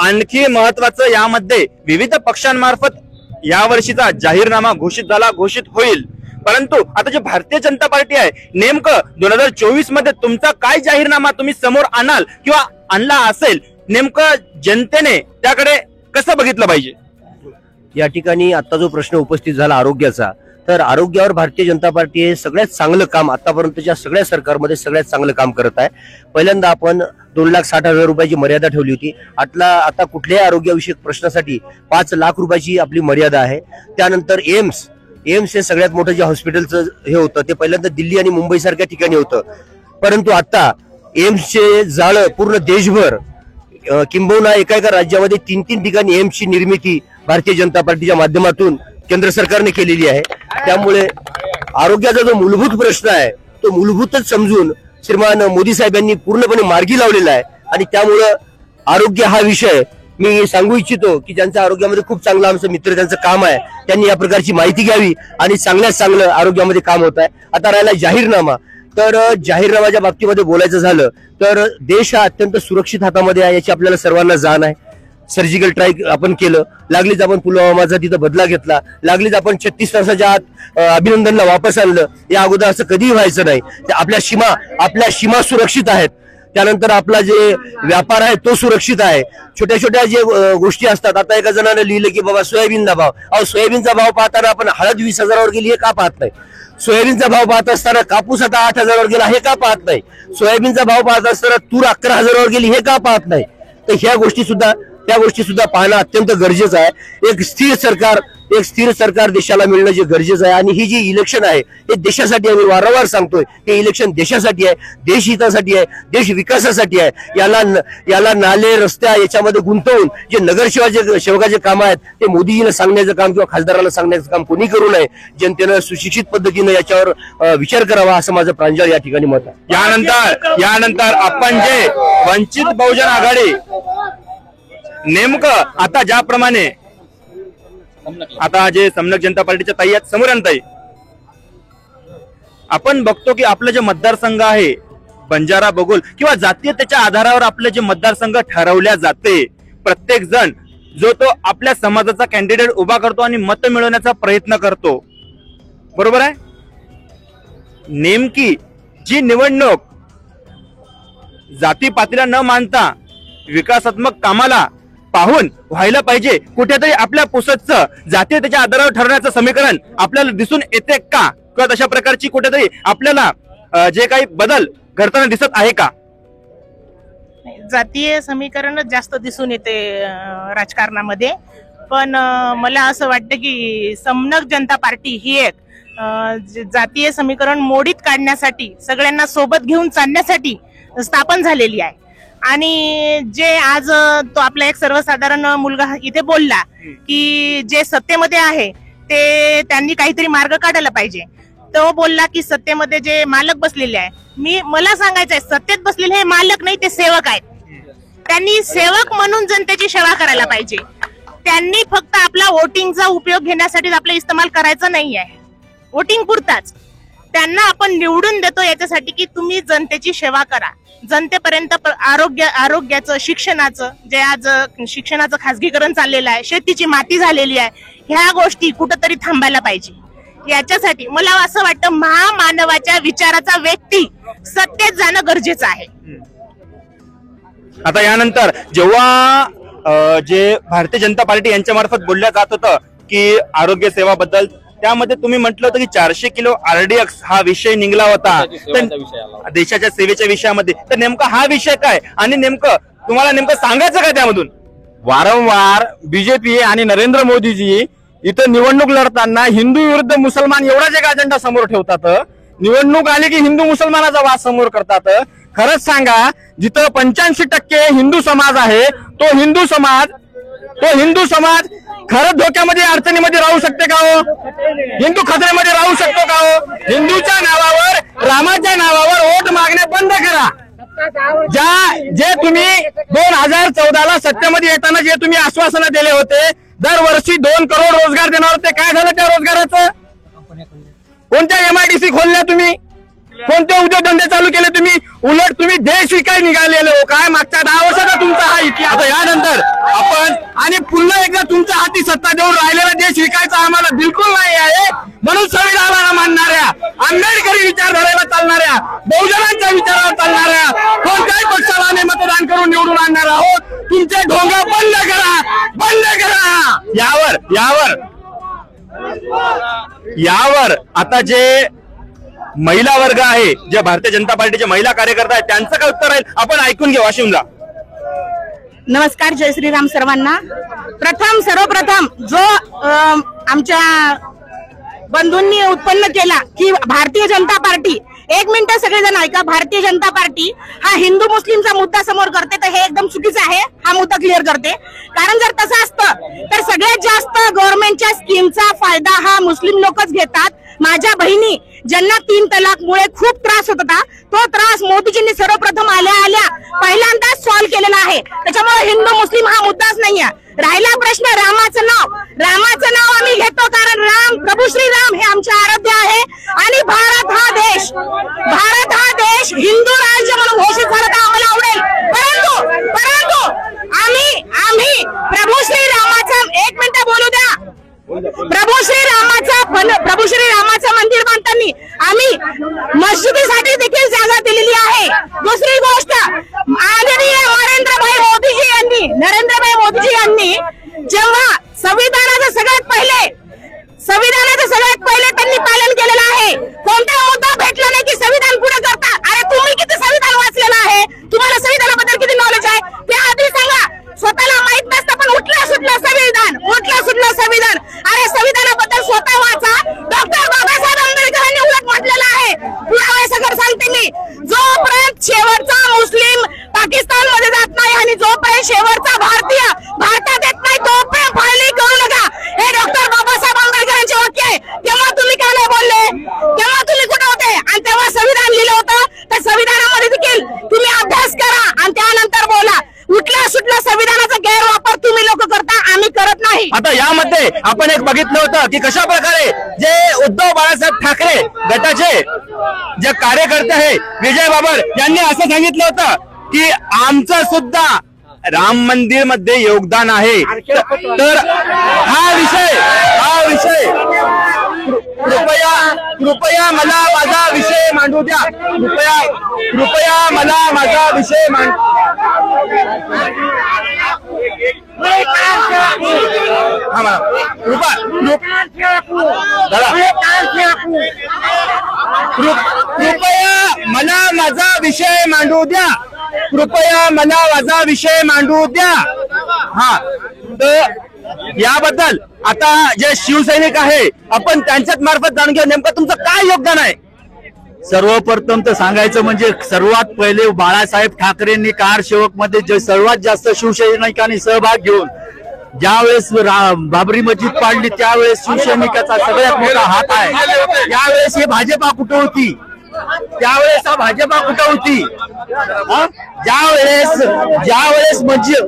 आणखी महत्वाचं यामध्ये विविध पक्षांमार्फत यावर्षीचा जाहीरनामा घोषित होईल. परंतु आता जी भारतीय जनता पार्टी आहे, नेमकं 2024 मध्ये तुमचा काय जाहीरनामा तुम्ही समोर आणाल किंवा आणला असेल, नेमकं जनतेने त्याकडे कसं बघितलं पाहिजे. या ठिकाणी आता जो प्रश्न उपस्थित झाला आरोग्याचा, तर आरोग्यावर भारतीय जनता पार्टी हे सगळ्यात चांगलं काम आतापर्यंतच्या सगळ्या सरकारमध्ये सगळ्यात चांगलं काम करत आहे. पहिल्यांदा आपण 2,60,000 रुपयाची मर्यादा ठेवली होती. आता कुठल्याही आरोग्यविषयक प्रश्नासाठी 5 लाख रुपयाची आपली मर्यादा आहे. त्यानंतर एम्स हे सगळ्यात मोठं जे हॉस्पिटलचं हे होतं ते पहिल्यांदा दिल्ली आणि मुंबई सारख्या ठिकाणी होतं, परंतु आता एम्सचे जाळं पूर्ण देशभर किंबहुना एका राज्यामध्ये 3-3 ठिकाणी एम्सची निर्मिती भारतीय जनता पार्टीच्या माध्यमातून केंद्र सरकारने केलेली आहे. त्यामुळे आरोग्याचा जो मूलभूत प्रश्न आहे तो मूलभूतच समजून श्रीमान मोदी साहेब यांनी पूर्णपणे मार्गी लावलेला आहे. आणि त्यामुळं आरोग्य हा विषय मी सांगू इच्छितो की ज्यांच्या आरोग्यामध्ये खूप चांगलं आमचं मित्र त्यांचं काम आहे त्यांनी या प्रकारची माहिती घ्यावी आणि चांगल्यात चांगलं आरोग्यामध्ये काम होत आहे. आता राहिला जाहीरनामा, तर जाहीरनामाच्या बाबतीमध्ये बोलायचं झालं तर देश हा अत्यंत सुरक्षित हातामध्ये आहे याची आपल्याला सर्वांना जाण आहे. सर्जिकल स्ट्राईक आपण केलं, लागलीच आपण पुलवामाचा तिथं बदला घेतला, लागलीच आपण 36 तासाच्या आत अभिनंदनला वापस आणलं. या अगोदर असं कधीही व्हायचं नाही. आपल्या सीमा सुरक्षित आहेत. त्यानंतर आपला जे व्यापार आहे तो सुरक्षित आहे. छोट्या छोट्या जे गोष्टी असतात, आता एका जणाने लिहिलं की बाबा सोयाबीनचा भाव, सोयाबीनचा भाव पाहताना आपण हळद 20,000वर गेली हे का पाहत नाही? सोयाबीनचा भाव पाहत असताना कापूस आता 8,000वर गेला हे का पाहत नाही? सोयाबीनचा भाव पाहत असताना तूर 11,000वर गेली हे का पाहत नाही? तर ह्या गोष्टी सुद्धा पाहणं अत्यंत गरजेचं आहे. एक स्थिर सरकार देशाला मिळणं जे गरजेचं आहे. आणि ही जी इलेक्शन आहे हे देशासाठी आहे. मी वारंवार सांगतोय हे इलेक्शन देशासाठी आहे, देश हितासाठी आहे, देश विकासासाठी आहे. याला नाले रस्त्या याच्यामध्ये गुंतवून जे नगरसेवकाचे काम आहेत ते मोदीजीला सांगण्याचं काम किंवा खासदाराला सांगण्याचं काम कोणी करू नये. जनतेनं सुशिक्षित पद्धतीनं याच्यावर विचार करावा असं माझं प्रांजळ या ठिकाणी मत आहे. यानंतर आपण जे वंचित बहुजन आघाडी नेमकं आता ज्याप्रमाणे आता जे समनक जनता पार्टीच्या ताई आहेत समोरांताई, आपण बघतो की आपलं जे मतदारसंघ आहे बंजारा बगुल किंवा जातीयतेच्या आधारावर आपले जे मतदारसंघ ठरवल्या जाते. प्रत्येक जण जो तो आपल्या समाजाचा कॅन्डिडेट उभा करतो आणि मत मिळवण्याचा प्रयत्न करतो, बरोबर आहे. नेमकी जी निवडणूक जातीपातीला न मानता विकासात्मक कामाला पाहून व्हायला पाहिजे, कुठेतरी आपल्या पुसदचं जातीयतेच्या आधारावर ठरवण्याचं समीकरण आपल्याला दिसून येते का? किंवा तशा प्रकारची कुठेतरी आपल्याला जे काही बदल घडताना दिसत आहे का? जातीय समीकरणच जास्त दिसून येते राजकारणामध्ये. पण मला असं वाटतं की समनक जनता पार्टी ही एक जातीय समीकरण मोडीत काढण्यासाठी, सगळ्यांना सोबत घेऊन चालण्यासाठी स्थापन झालेली आहे. आणि जे आज तो आपला एक सर्वसाधारण मुलगा इथे बोलला की जे सत्तेमध्ये आहे ते त्यांनी काहीतरी मार्ग काढायला पाहिजे. तो बोलला की सत्तेमध्ये जे मालक बसलेले आहे, मला सांगायचंय सत्तेत बसलेले हे मालक नाही, ते सेवक आहेत. त्यांनी सेवक म्हणून जनतेची सेवा करायला पाहिजे. त्यांनी फक्त आपला वोटिंगचा उपयोग घेण्यासाठी आपला इस्तेमाल करायचा नाही आहे, वोटिंग पुरताच. त्यांना आपण निवडून देतो याच्यासाठी की तुम्ही जनतेची सेवा करा, जनतेपर्यंत आरोग्याचं, शिक्षणाचं, जे आज शिक्षणाचं खासगीकरण चाललेलं आहे, शेतीची माती झालेली आहे, ह्या गोष्टी कुठंतरी थांबायला पाहिजे. याच्यासाठी मला असं वाटतं महामानवाच्या विचाराचा व्यक्ती सत्तेत जाणं गरजेचं आहे. आता यानंतर जेव्हा जे भारतीय जनता पार्टी यांच्या मार्फत बोलल्या जात होतं की आरोग्य सेवाबद्दल, त्यामध्ये तुम्ही म्हटलं होतं की 400 किलो RDX हा विषय निघला होता देशाच्या सेवेच्या विषयामध्ये. तर नेमका हा विषय काय आणि नेमकं तुम्हाला नेमकं सांगायचं काय त्यामधून? वारंवार बीजेपी आणि नरेंद्र मोदीजी इथं निवडणूक लढताना हिंदू विरुद्ध मुसलमान एवढाच एक अजेंडा समोर ठेवतात. निवडणूक आली की हिंदू मुसलमानाचा वाद समोर करतात. खरंच सांगा, जिथं 85% हिंदू समाज आहे तो हिंदू समाज खरंच धोक्यामध्ये, अडचणीमध्ये राहू शकते का हो? हिंदू खतऱ्यामध्ये राहू शकतो का हो? हिंदूच्या नावावर, रामाच्या नावावर वोट मागणे बंद करा. जे तुम्ही 2014ला सत्तेमध्ये येताना जे तुम्ही आश्वासनं दिले होते, दरवर्षी 2 करोड रोजगार देणार होते, काय झालं त्या रोजगाराचं? कोणत्या MIDC खोलल्या तुम्ही? कोणते उद्योगधंदे चालू केले तुम्ही? उलट तुम्ही देश विकाय निघालेले हो. काय मागच्या 10 वर्षाचा तुमचा हा इतिहास. यानंतर आपण आणि पुन्हा एकदा तुमच्या हाती सत्ता देऊन राहिलेला देश विकायचा आम्हाला बिलकुल नाही आहे. म्हणून संविधानाला मानणाऱ्या, आंबेडकरी विचारधारेला चालणाऱ्या, बहुजनांच्या विचारावर चालणाऱ्या कोणत्याही पक्षाला आम्ही मतदान करून निवडून आणणार आहोत. तुमचे ढोंग बंद करा. यावर आता जे महिला वर्ग आहे, जे भारतीय जनता पार्टीचे महिला कार्यकर्ते आहेत, त्यांचं काय उत्तर राहील आपण ऐकून घेऊ. वाशिमला नमस्कार, जय श्रीराम सर्वांना. सर्वप्रथम जो आमच्या बंधूंनी उत्पन्न केला की भारतीय जनता पार्टी एक मिनिट सगळेजण ऐका. भारतीय जनता पार्टी हा हिंदू मुस्लिमचा मुद्दा समोर करते तर हे एकदम चुकीचं आहे. हा मुद्दा क्लिअर करते. कारण जर तसं असतं तर सगळ्यात जास्त गव्हर्नमेंटच्या स्कीमचा फायदा हा मुस्लिम लोकच घेतात. माझ्या बहिणी ज्यांना 3 तलाकमुळे खूप त्रास होत होता तो त्रास मोदीजींनी सर्वप्रथम आल्या पहिल्यांदाच सॉल्व्ह केलेला आहे. त्याच्यामुळे हिंदू मुस्लिम हा मुद्दाच नाहीये. राहिला प्रश्न रामाचं नाव आम्ही घेतो कारण राम प्रभू श्री राम हे आमचे आराध्य आहे आणि भारत हा देश हिंदू राज्य म्हणून घोषित झाला तर आम्हाला आवडेल. परंतु आम्ही प्रभू श्री रामाचा, एक मिनिट बोलू द्या, प्रभू श्री रामाचं मंदिर बांधताना आम्ही मस्जिदीसाठी देखील जागा दिलेली आहे. दुसरी गोष्ट आदरणीय नरेंद्रभाई मोदीजी यांनी जेव्हा संविधानाचं सगळ्यात पहिले त्यांनी पालन केलेलं आहे. कोणता मुद्दा भेटला नाही की संविधान पुढे करतात. अरे तुम्ही किती संविधान वाचलेलं आहे, तुम्हाला संविधानाबद्दल किती नॉलेज आहे ते आधी सांगा. स्वतःला माहित नसतं पण उठलं सुटलं संविधान. अरे संविधानाबद्दल स्वतः वाचा. डॉक्टर बाबासाहेब आंबेडकरांनी उलट म्हटलेलं आहे. पुरावे सगळं सांगते मी. जोपर्यंत शेवटचा मुस्लिम पाकिस्तान मध्ये जात नाही आणि जोपर्यंत शेवटचा भारतीय भारतात येत नाही तोपर्यंत फाळणी करू नका. हे डॉक्टर बाबासाहेब आंबेडकरांचे वाक्य आहे. तेव्हा तुम्ही काय नाही बोलले, तेव्हा तुम्ही कुठे होते आणि तेव्हा संविधान लिहिलं होतं. तर संविधानामध्ये देखील तुम्ही अभ्यास करा आणि त्यानंतर बोला. उठला सुटला संविधानाचा गैरवापर तुम्ही लोक करता, आम्ही करत नाही. आता यामध्ये आपण एक बघितलं होतं की कशा प्रकारे जे उद्धव बाळासाहेब ठाकरे गटाचे जे कार्यकर्ते आहे विजय बाबर यांनी असं सांगितलं होतं की आमचं सुद्धा राम मंदिर मध्ये योगदान आहे. तर हा विषय कृपया मला माझा विषय मांडू द्या. कृपया मला माझा विषय मांडू द्या. हा, तर याबद्दल आता जे शिवसैनिक आहे आपण त्यांच्याच मार्फत जाणून घेऊ नेमकं तुमचं काय योगदान आहे. सर्वप्रथम तर सांगायचं म्हणजे सर्वात पहिले बाळासाहेब ठाकरेंनी कारसेवक मध्ये सर्वात जास्त शिवसैनिकांनी सहभाग घेऊन ज्यावेळेस बाबरी मस्जिद पाडली त्यावेळेस शिवसैनिकाचा सगळ्यात मोठा हात आहे. त्यावेळेस हे भाजपा कुठं होती, ज्यावेळेस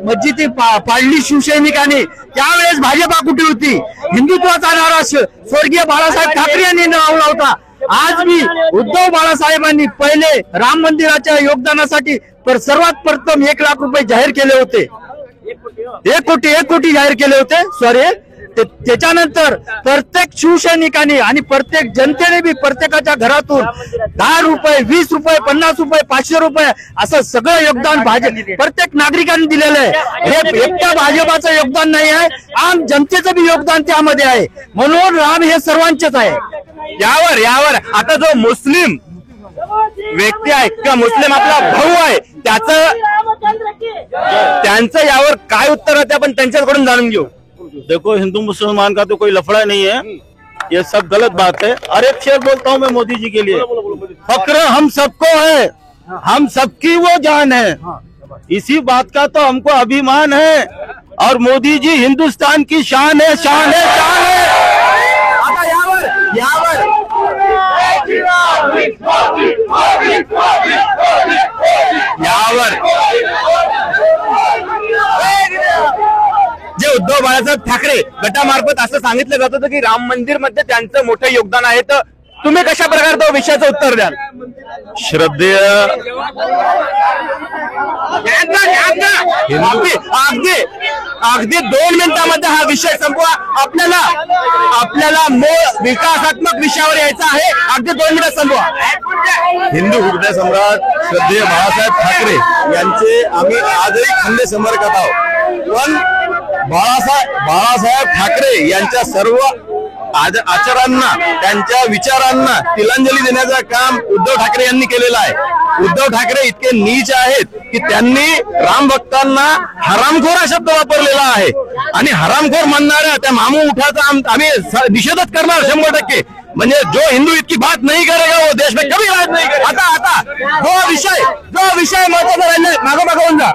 मस्जिद पाडली शिवसैनिकांनी त्यावेळेस भाजपा कुठे होती. हिंदुत्वाचा नारा स्वर्गीय बाळासाहेब ठाकरे यांनी लावला होता. आज मी उद्धव बाळासाहेबांनी पहिले राम मंदिराच्या योगदानासाठी सर्वात प्रथम 1 लाख रुपये जाहीर केले होते. 1 कोटी जाहीर केले होते. सॉरी, त्याच्यानंतर प्रत्येक शिवसैनिकांनी आणि प्रत्येक जनतेने बी प्रत्येकाच्या घरातून 10 रुपये, 20 रुपये, 50 रुपये, 500 रुपये असं सगळं योगदान प्रत्येक नागरिकांनी दिलेलं आहे. हे एकट्या भाजपाचं योगदान नाही आहे, आम जनतेचं बी योगदान त्यामध्ये आहे. म्हणून राम हे सर्वांचेच आहे. यावर आता जो मुस्लिम व्यक्ती आहे किंवा मुस्लिम आपला भाऊ आहे त्यांचं यावर काय उत्तर आहे आपण त्यांच्याकडून जाणून घेऊ. देखो, हिंदू मुसलमान का तो कोई लफड़ा नहीं है, ये सब गलत बात है. और एक शेर बोलता हूँ मैं मोदी जी के लिए, फक्र हम सबको है, हम सबकी वो जान है, इसी बात का तो हमको अभिमान है. और मोदी जी हिंदुस्तान की शान है, शान है, शान है. यावर जे उद्धव बाळासाहेब ठाकरे गटामार्फत असं सांगितलं जात होतं की राम मंदिर मध्ये त्यांचं मोठं योगदान आहे. तर तुम्ही कशा प्रकारे तो विषयाचं उत्तर द्याल. श्रद्धेय अगदी 2 मिनिटांमध्ये हा विषय संपवा. आपल्याला मूळ विकासात्मक विषयावर यायचं आहे. अगदी 2 मिनिटात संपवा. हिंदू हृदय सम्राट श्रद्धेय बाळासाहेब ठाकरे यांचे आम्ही आजही खंदे संपर्कात आहोत. पण बाळासाहेब ठाकरे यांच्या सर्व आचारांना, त्यांच्या विचारांना तिलांजली देण्याचं काम उद्धव ठाकरे यांनी केलेलं आहे. उद्धव ठाकरे इतके नीच आहेत की त्यांनी राम भक्तांना हरामखोर हा शब्द वापरलेला आहे. आणि हरामखोर म्हणणाऱ्या त्या मामू उठाचा आम्ही निषेधच करणार 100%. म्हणजे जो हिंदू इतकी बात नहीं करेगा वो देश में कभी राज नहीं करेगा. आता जो विषय महत्वाचा राहिलाय, मागं होऊन जा.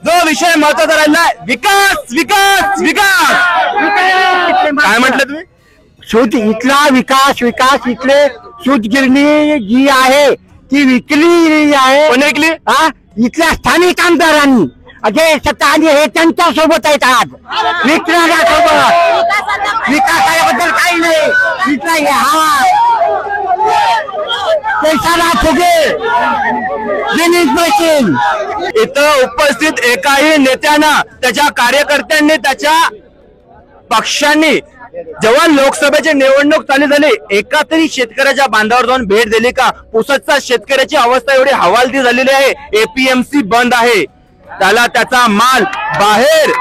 जो विषय महत्वाचा राहिलाय, विकास विकास विकास. काय म्हटलं तुम्ही? सूत इथला विकास इथले सूतगिरणी जी आहे ती विकली आहे. कोणी विकली? हा, इथल्या स्थानिक आमदारांनी जे सत्ता आली हे त्यांच्या सोबत आहेत आज विकणाऱ्या सोबत. विकासाबद्दल काही नाही. इथला हा पैशाला फुगे गिनीज मशीन. इथं उपस्थित एकाही नेत्यानं, त्याच्या कार्यकर्त्यांनी, त्याच्या पक्षांनी जेव्हा लोकसभेची निवडणूक चालू झाली, एका तरी शेतकऱ्याच्या बांधावर जाऊन भेट दिली का? पुसदचा शेतकऱ्याची अवस्था एवढी हवालदिल झालेली आहे. एपीएमसी बंद आहे, त्याला त्याचा माल बाहेर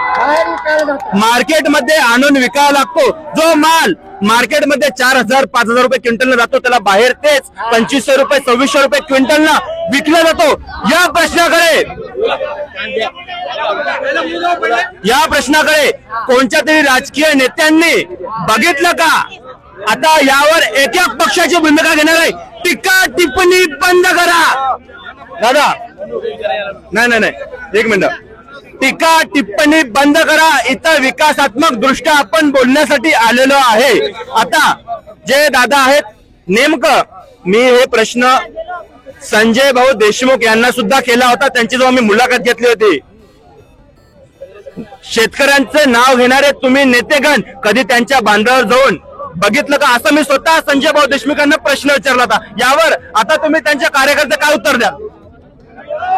मार्केटमध्ये आणून विकावा लागतो. जो माल मार्केटमध्ये 4,000 5,000 रुपये क्विंटलनं जातो, त्याला बाहेर तेच 2,500 रुपये 2,600 रुपये क्विंटलनं विकला जातो. या प्रश्नाकडे कोणत्या तरी राजकीय नेत्यांनी बघितलं का? आता यावर एक एक पक्षाची भूमिका घेणार आहे. टीका टिप्पणी बंद करा. दादा नाही एक मिनिट. टीका टिप्पणी बंद करा. इथं विकासात्मक दृष्ट्या आपण बोलण्यासाठी आलेलो आहे. आता जे दादा आहेत, नेमकं मी हे प्रश्न संजय भाऊ देशमुख यांना सुद्धा केला होता, त्यांची जेव्हा मी मुलाखत घेतली होती. शेतकऱ्यांचं नाव घेणारे तुम्ही नेतेगण कधी त्यांच्या बांधावर जाऊन बघितलं का? असं मी स्वतः संजय भाऊ देशमुखांना प्रश्न विचारला होता. यावर आता तुम्ही त्यांच्या कार्यकर्ते काय उत्तर द्या?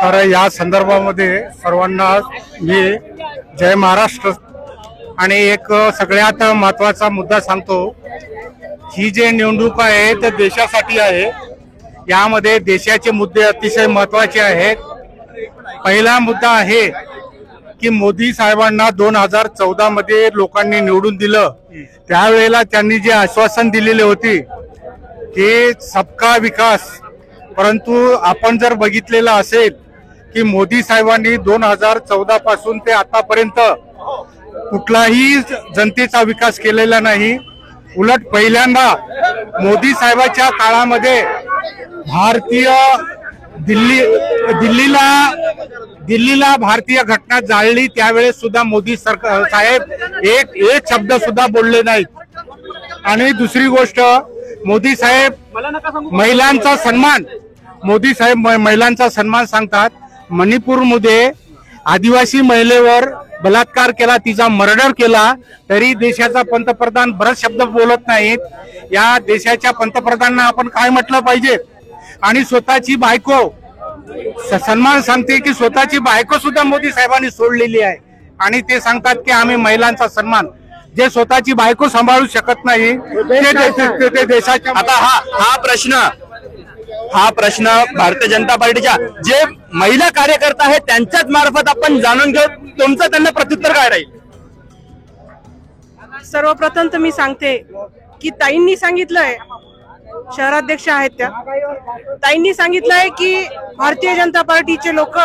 तर या संदर्भामध्ये सर्वांना मी जय महाराष्ट्र आणि एक सगळ्यात महत्वाचा मुद्दा सांगतो. ही जे निवडणूक आहे ते देशासाठी आहे. यामध्ये देशाचे मुद्दे अतिशय महत्वाचे आहेत. पहिला मुद्दा आहे की मोदी साहेबांना 2014 मध्ये लोकांनी निवडून दिलं, त्यावेळेला त्यांनी जे आश्वासन दिलेले होते ते सबका विकास. परंतु आपण जर बघितलेलं असेल की मोदी साहेबांनी 2014 पासून ते आतापर्यंत कुठलाही जनतेचा विकास केलेला नाही. उलट पहिल्यांदा मोदी साहेबांच्या काळामध्ये भारतीय दिल्लीला भारतीय घटना जाळली, त्यावेळेस सुद्धा मोदी सरकार साहेब एक शब्द सुद्धा बोलले नाहीत. आणि दुसरी गोष्ट, मोदी साहेब महिलांचा सन्मान, मोदी साहेब महिलांचा सन्मान सांगतात. मणिपूरमध्ये आदिवासी महिलेवर बलात्कार केला, तिचा मर्डर केला, तरी देशाचा पंतप्रधान बरेच शब्द बोलत नाहीत. या देशाच्या पंतप्रधानांना आपण काय म्हटलं पाहिजे? आणि स्वतःची बायको सन्मान सांगते की स्वतःची बायको सुद्धा मोदी साहेबांनी सोडलेली आहे आणि ते सांगतात की आम्ही महिलांचा सन्मान. जे स्वतःची बायको सांभाळू शकत नाही ते देशाच्या. आता हा प्रश्न भारतीय जनता पार्टीच्या जे महिला कार्यकर्ता आहेत त्यांच्याच मार्फत आपण जाणून घेऊ. तुमचं त्यांना प्रत्युत्तर काय राहील? सर्वप्रथम तर मी सांगते की ताईंनी सांगितलंय, शहराध्यक्ष आहेत त्या ताईंनी सांगितलंय की भारतीय जनता पार्टीचे लोक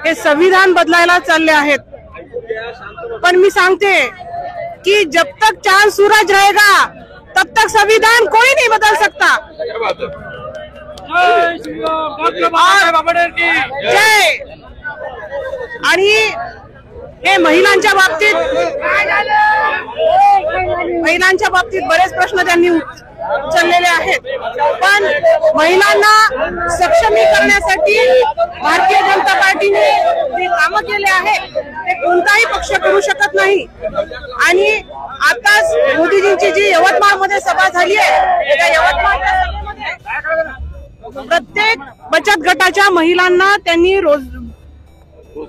हे संविधान बदलायला चालले आहेत. पण मी सांगते कि जब तक चांद सूरज रहेगा तब तक संविधान कोई नहीं बदल सकता. जय. आणि हे महिलांच्या बाबतीत बरेच प्रश्न त्यांनी उचललेले आहेत. पण महिलांना सक्षमी करण्यासाठी भारतीय जनता पार्टीने जे कामं केले आहेत ते कोणताही पक्ष करू शकत नाही. आणि आताच मोदीजींची जी यवतमाळमध्ये सभा झाली आहे, त्या यवतमाळच्या सभेमध्ये प्रत्येक बचत गटाच्या महिलांना त्यांनी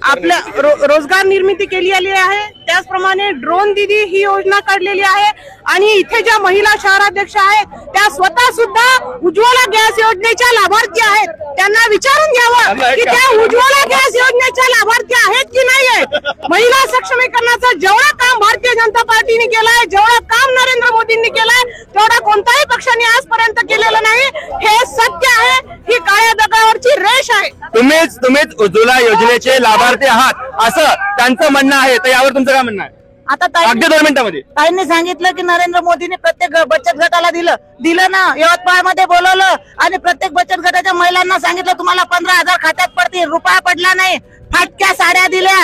आपल्या रोजगार निर्मिती केलेली आहे. त्याचप्रमाणे ड्रोन दीदी ही योजना काढलेली आहे. आणि इथे ज्या महिला शहराध्यक्ष आहेत त्या स्वतः सुद्धा उज्ज्वला गॅस योजनेच्या लाभार्थी आहेत. त्यांना विचारून घ्यावं की त्या उज्ज्वला गॅस योजनेच्या लाभार्थी आहेत की नाही आहेत. महिला सक्षमीकरणाचं जेवढं काम भारतीय जनता पार्टीने केलंय, जेवढं काम नरेंद्र मोदींनी केलंय, तेवढं कोणत्याही पक्षाने आजपर्यंत केलेलं नाही. हे सत्य आहे, ही काळ्या दगडावरची रेष आहे. तुम्हीच उज्ज्वला योजनेचे लाभार्थी आहात असं त्यांचं म्हणणं आहे. तर यावर तुमचं काय म्हणणं आहे? आता अगदी 2 मिनिटांमध्ये ताईंनी सांगितलं की नरेंद्र मोदींनी प्रत्येक बचत गटाला दिलं ना, यवतमाळमध्ये बोलवलं आणि प्रत्येक बचत गटाच्या महिलांना सांगितलं तुम्हाला 15,000 खात्यात पडतील, रुपया पडला नाही, फाटक्या साड्या दिल्या.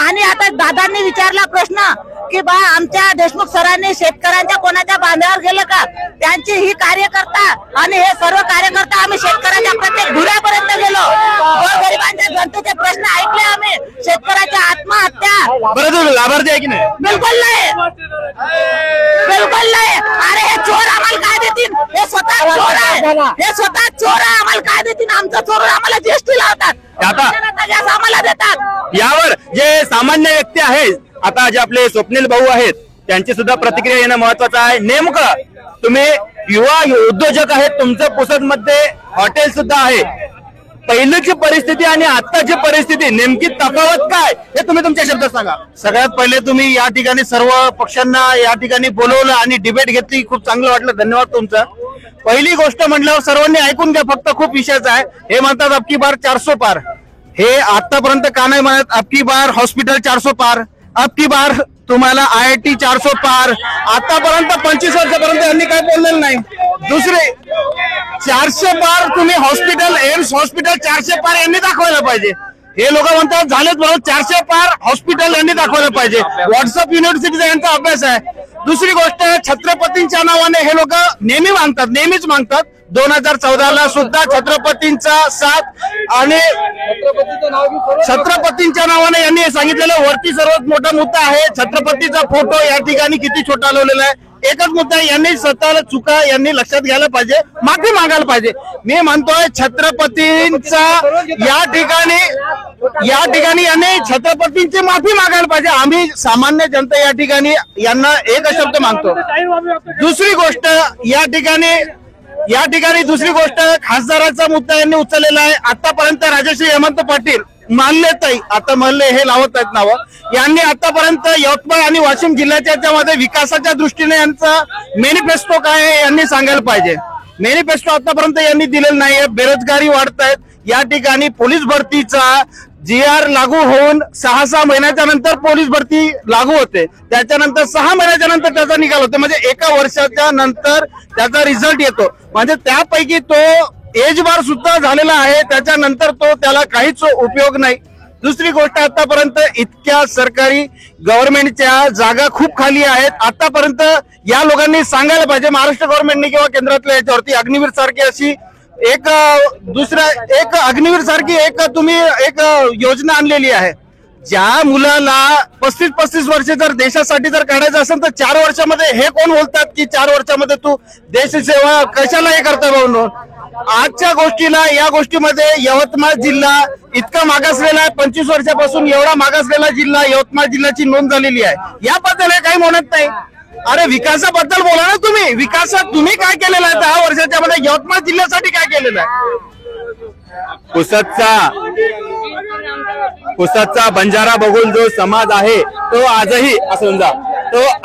आणि आता दादांनी विचारला प्रश्न की बा आमच्या देशमुख सरांनी शेतकऱ्यांच्या कोणाच्या बांधावर गेलं का? त्यांची ही कार्यकर्ता आणि हे सर्व कार्यकर्ता आम्ही शेतकऱ्याच्या प्रत्येक धुऱ्यापर्यंत गेलो, गोरगरिबांच्या जनतेचे प्रश्न ऐकले आम्ही, शेतकऱ्याच्या आत्महत्या. बरं तुम्ही लाभार्थी आहे की नाही? बिलकुल नाही, बिलकुल नाही. अरे हे चोर आम्हाला काय देतील? हे स्वतः चोर आहे, हे स्वतः चोर आहे. आम्हाला काय देतील? आमचं चोर आम्हाला जीएसटी लावतात, आता गॅस आम्हाला देतात. यावर जे सामान्य व्यक्ती आहेत, आता जे आपले स्वप्नील भाऊ आहेत त्यांची सुद्धा प्रतिक्रिया येणं महत्वाचं आहे. नेमकं तुम्ही युवा उद्योजक आहेत, तुमचं पुसदमध्ये हॉटेल सुद्धा आहे. पहिलीची परिस्थिती आणि आताची परिस्थिती नेमकी तफावत काय हे तुम्ही तुमच्या शब्दात सांगा. सगळ्यात पहिले तुम्ही या ठिकाणी सर्व पक्षांना या ठिकाणी बोलवलं आणि डिबेट घेतली, खूप चांगलं वाटलं, धन्यवाद तुमचा. पहिली गोष्ट म्हटल्यावर सर्वांनी ऐकून घ्या, फक्त खूप विषयाचं आहे. हे म्हणतात अबकी बार 400 पार, हे आतापर्यंत का नाही म्हणत? अबकी बार हॉस्पिटल 400 पार, अबकी बार तुम्हाला IIT 400 पार. आतापर्यंत 25 वर्षापर्यंत यांनी काय बोललेलं नाही. दुसरे 400 पार तुम्ही हॉस्पिटल, एम्स हॉस्पिटल 400 पार यांनी दाखवायला पाहिजे. हे लोक म्हणतात झालेच म्हणून 400 पार हॉस्पिटल यांनी दाखवायला पाहिजे. व्हॉट्सअप युनिव्हर्सिटीचा यांचा अभ्यास आहे. दुसरी गोष्ट, छत्रपतींच्या नावाने हे लोक नेहमीच मागतात. 2014ला सुद्धा छत्रपतींचा साथ आणि छत्रपतींच्या नावाने यांनी सांगितलेलं वरती सर्वात मोठा मुद्दा आहे छत्रपतीचा फोटो या ठिकाणी किती छोटा लावलेला आहे. एकच मुद्दा आहे, यांनी स्वतःला चुका यांनी लक्षात घ्यायला पाहिजे, माफी मागायला पाहिजे. मी म्हणतोय छत्रपतींचा या ठिकाणी यांनी छत्रपतींची माफी मागायला पाहिजे. आम्ही सामान्य जनता या ठिकाणी यांना एक शब्द मागतो. दुसरी गोष्ट या ठिकाणी दुसरी गोष्ट, खासदाराचा मुद्दा यांनी उचललेला आहे. आतापर्यंत राजश्री हेमंत पाटील, मानलेताई, आता म्हणले हे लावत आहेत नावं, यांनी आतापर्यंत यवतमाळ आणि वाशिम जिल्ह्याच्या मध्ये विकासाच्या दृष्टीने यांचा मॅनिफेस्टो काय आहे यांनी सांगायला पाहिजे. मॅनिफेस्टो आतापर्यंत यांनी दिलेलं नाहीये. बेरोजगारी वाढत आहेत. या ठिकाणी पोलीस भरतीचा GR लागू होऊन 6 महिन्याच्या नंतर पोलीस भरती लागू होते, त्याच्यानंतर 6 महिन्याच्या नंतर त्याचा निकाल होतो, म्हणजे 1 वर्षाच्या नंतर त्याचा रिझल्ट येतो. म्हणजे त्यापैकी तो एज बार सुद्धा झालेला आहे, त्याच्यानंतर त्याला काहीच उपयोग नाही. दुसरी गोष्ट, आतापर्यंत इतक्या सरकारी गव्हर्नमेंटच्या जागा खूप खाली आहेत. आतापर्यंत या लोकांनी सांगायला पाहिजे, महाराष्ट्र गव्हर्नमेंटने किंवा केंद्रातल्या याच्यावरती अग्निवीर सारखी अशी एक अग्निवीर सारखी तुम्ही एक योजना आणलेली आहे. ज्या मुलाला 35 वर्ष जर देशासाठी जर काढायचं असेल तर 4 वर्षामध्ये हे कोण बोलतात की 4 वर्षामध्ये तू देशसेवा कशाला हे करता म्हणून. आजच्या गोष्टीला या गोष्टीमध्ये यवतमाळ जिल्हा इतका मागासलेला आहे. 25 वर्षापासून एवढा मागासलेला जिल्हा यवतमाळ जिल्ह्याची नोंद झालेली आहे. याबद्दल हे काही म्हणत नाही. अरे विकासाबद्दल बोला ना तुम्ही. विकासात तुम्ही काय केलेलं आहे 10 वर्षाच्या मध्ये यवतमाळ जिल्ह्यासाठी काय केलेलं आहे? पुसदचा बंजारा बगुल जो समाज आहे तो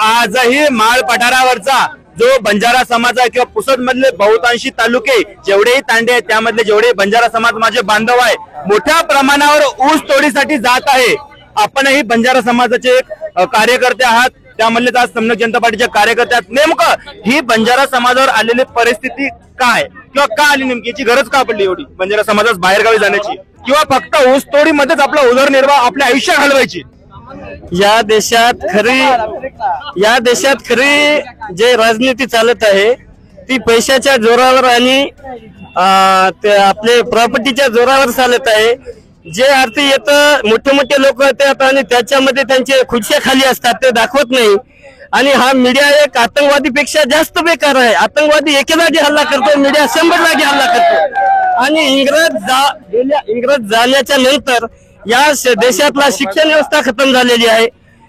आजही माळ पठारावरचा जो बंजारा समाज आहे किंवा पुसद मधले बहुतांशी तालुके जेवढेही तांडे आहेत त्यामधले जेवढे बंजारा समाज माझे बांधव आहे मोठ्या प्रमाणावर ऊस तोडीसाठी जात आहे. आपणही बंजारा समाजाचे एक कार्यकर्ते आहात, त्यामधले आज समन्वय जनता पार्टीचे कार्यकर्ते आहेत. नेमकं ही बंजारा समाजावर आलेली परिस्थिती काय किंवा का आली, नेमकी याची गरज का पडली एवढी बंजारा समाजास बाहेरगावी जाण्याची किंवा फक्त ऊसतोडीमध्येच आपला उदरनिर्वाह आपले आयुष्य घालवायची? या देशात खरी जे राजनीती चालत आहे ती पैशाच्या जोरावर आणि ते आपले प्रॉपर्टीच्या जोरावर चालत आहे. जे अर्थी येतं मोठे मोठे लोक येतात आणि त्याच्यामध्ये त्यांचे खुर्च्या खाली असतात, ते दाखवत नाही. आणि हा मीडिया एक आतंकवादीपेक्षा जास्त बेकार आहे. आतंकवादी एके जागी हल्ला करतो, मीडिया 100 जागी हल्ला करतो. आणि इंग्रज जाण्याच्या नंतर या देशातला शिक्षण व्यवस्था खतम झालेली आहे.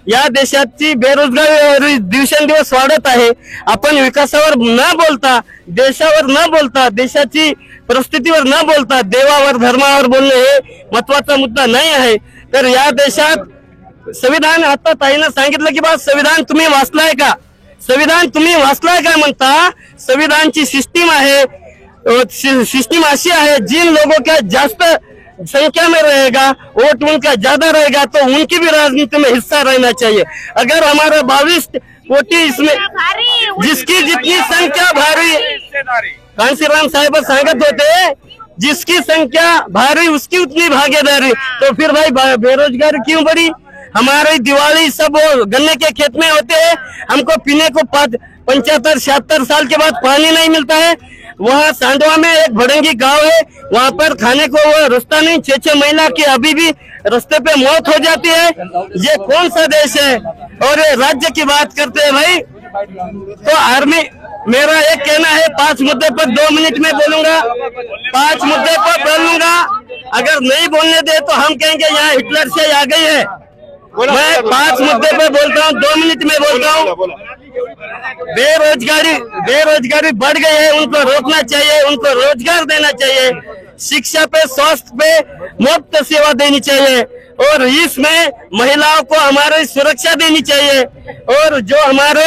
या देशाची बेरोजगारी दिवसेंदिवस वाढत आहे. आपण विकासावर न बोलता, देशावर न बोलता, देशाची परिस्थितीवर न बोलता देवावर धर्मावर बोलणे हे महत्वाचा मुद्दा नाही आहे. तर या देशात संविधान, आता ताईनं सांगितलं की बा संविधान तुम्ही वाचलाय का, संविधान तुम्ही वाचलाय का म्हणता. संविधानची सिस्टीम आहे, सिस्टीम अशी आहे जिन लोगों का संख्या में रहेगा, वोट उनका ज्यादा रहेगा तो उनकी भी राजनीति में हिस्सा रहना चाहिए। अगर हमारा 22 कोटी इसमें जिसकी जितनी संख्या भारी, कांशीराम साहेब सांगत होते, जिसकी संख्या भारी उसकी उतनी भागीदारी, तो फिर भाई बेरोजगारी क्यों बढ़ी? हमारी दिवाली सब गन्ने के खेत में होते हैं, हमको पीने को 75-76 साल के बाद पानी नहीं मिलता है। वहाँ सांडवा में एक भड़ंगी गांव है, वहाँ पर खाने को वो रास्ता नहीं, 6 महीना की अभी भी रास्ते पे मौत हो जाती है। ये कौन सा देश है? और राज्य की बात करते हैं भाई, तो आर्मी, मेरा एक कहना है 5 मुद्दे पर 2 मिनट में बोलूंगा, 5 मुद्दे पर बोलूंगा। अगर नहीं बोलने दे तो हम कहेंगे यहाँ हिटलर से आ गई है। मैं 5 मुद्दे पर बोलता हूँ, 2 मिनट में बोलता हूँ। बेरोजगारी बढ़ गई है, उनको रोकना चाहिए, उनको रोजगार देना चाहिए, शिक्षा पे, स्वास्थ्य पे मुफ्त सेवा देनी चाहिए, और इसमें महिलाओं को हमारी सुरक्षा देनी चाहिए। और जो हमारे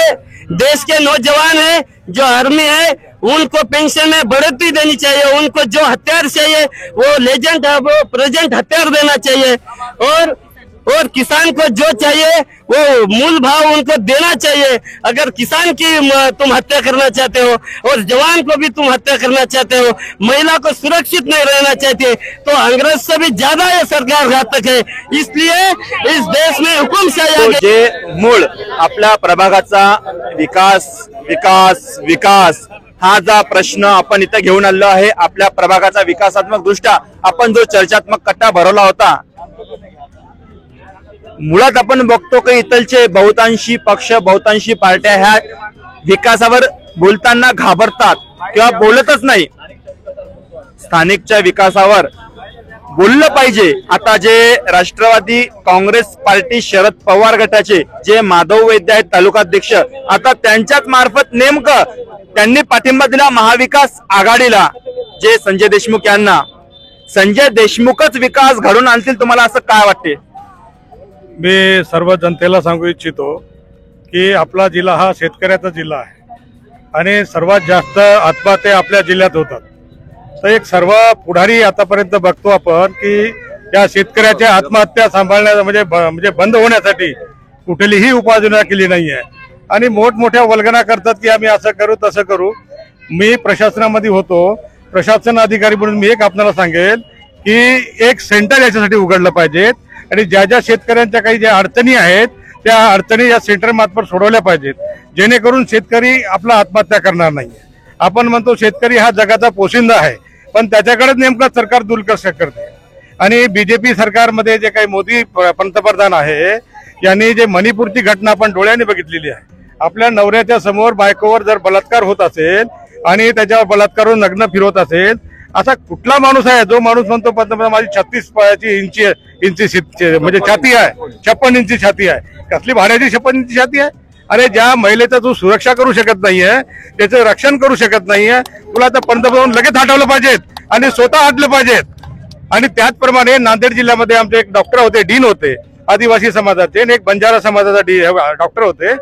देश के नौजवान हैं, जो आर्मी है, उनको पेंशन में बढ़ोतरी देनी चाहिए, उनको जो हथियार चाहिए वो लेजेंड है, वो प्रेजेंट हथियार देना चाहिए, और किसान को जो चाहिए वो मूल भाव उनको देना चाहिए। अगर किसान की तुम हत्या करना चाहते हो और जवान को भी तुम हत्या करना चाहते हो, महिला को सुरक्षित नहीं रहना चाहते, तो अंग्रेज से भी ज्यादा ये सरकार घातक है। इसलिए इस देश में हुकुमशाही जे मूळ आपल्या प्रभागाचा विकास विकास विकास हा जो प्रश्न आपण इथे घेऊन आलो आहे, आपल्या प्रभागाचा विकासात्मक दृष्ट्या आपण जो चर्चात्मक कट्टा भरवला होता, मुळात आपण बघतो की इथलचे बहुतांशी पक्ष, बहुतांशी पार्ट्या ह्या विकासावर बोलताना घाबरतात किंवा बोलतच नाही। स्थानिकच्या विकासावर बोललं पाहिजे। आता जे राष्ट्रवादी काँग्रेस पार्टी शरद पवार गटाचे जे माधव वैद्य आहेत तालुकाध्यक्ष, आता त्यांच्याच मार्फत नेमकं त्यांनी पाठिंबा दिला महाविकास आघाडीला, जे संजय देशमुख यांना। संजय देशमुखच विकास घडून आणतील, तुम्हाला असं काय वाटते? मी सर्व जनतेला सांगू इच्छितो की आपला जिल्हा हा शेतकऱ्याचा जिल्हा आहे आणि सर्वात जास्त आत्महत्या आपल्या जिल्ह्यात होतात। तर एक सर्व पुढारी आतापर्यंत बघतो आपण की या शेतकऱ्याच्या आत्महत्या सांभाळण्या म्हणजे बंद होण्यासाठी कुठलीही उपाययोजना केली नाही आहे आणि मोठमोठ्या वल्गना करतात की आम्ही असं करू तसं करू। मी प्रशासनामध्ये होतो, प्रशासन अधिकारी म्हणून मी एक आपल्याला सांगेल की एक सेंटर याच्यासाठी उघडलं पाहिजे आणि ज्या ज्या शेतकऱ्यांच्या काही ज्या अडचणी आहेत त्या अडचणी या सेंटर मार्फत सोडवल्या पाहिजेत, जेणेकरून शेतकरी आपला आत्महत्या करणार नाही। आपण म्हणतो शेतकरी हा जगाचा पोशिंदा आहे, पण त्याच्याकडेच नेमका सरकार दुर्लक्ष करते। आणि बीजेपी सरकारमध्ये जे काही मोदी पंतप्रधान आहे यांनी जे मणिपूरची घटना आपण डोळ्याने बघितलेली आहे, आपल्या नवऱ्याच्या समोर बायकोवर जर बलात्कार होत असेल आणि त्याच्यावर बलात्कारून नग्न फिरवत असेल, असा कुठला माणूस आहे जो माणूस म्हणतो पंतप्रधान माझी 36 इंची म्हणजे छाती आहे, 56 इंची छाती आहे? कसली भाड्याची 56 इंची छाती आहे? अरे ज्या महिलेचा तू सुरक्षा करू शकत नाहीये, त्याचं रक्षण करू शकत नाहीये, तुला तर पंतप्रधान लगेच हटवलं पाहिजेत आणि स्वतः हटलं पाहिजेत। आणि त्याचप्रमाणे नांदेड जिल्ह्यामध्ये आमचे एक डॉक्टर होते, डीन होते आदिवासी समाजाचे, आणि एक बंजारा समाजाचा डॉक्टर होते।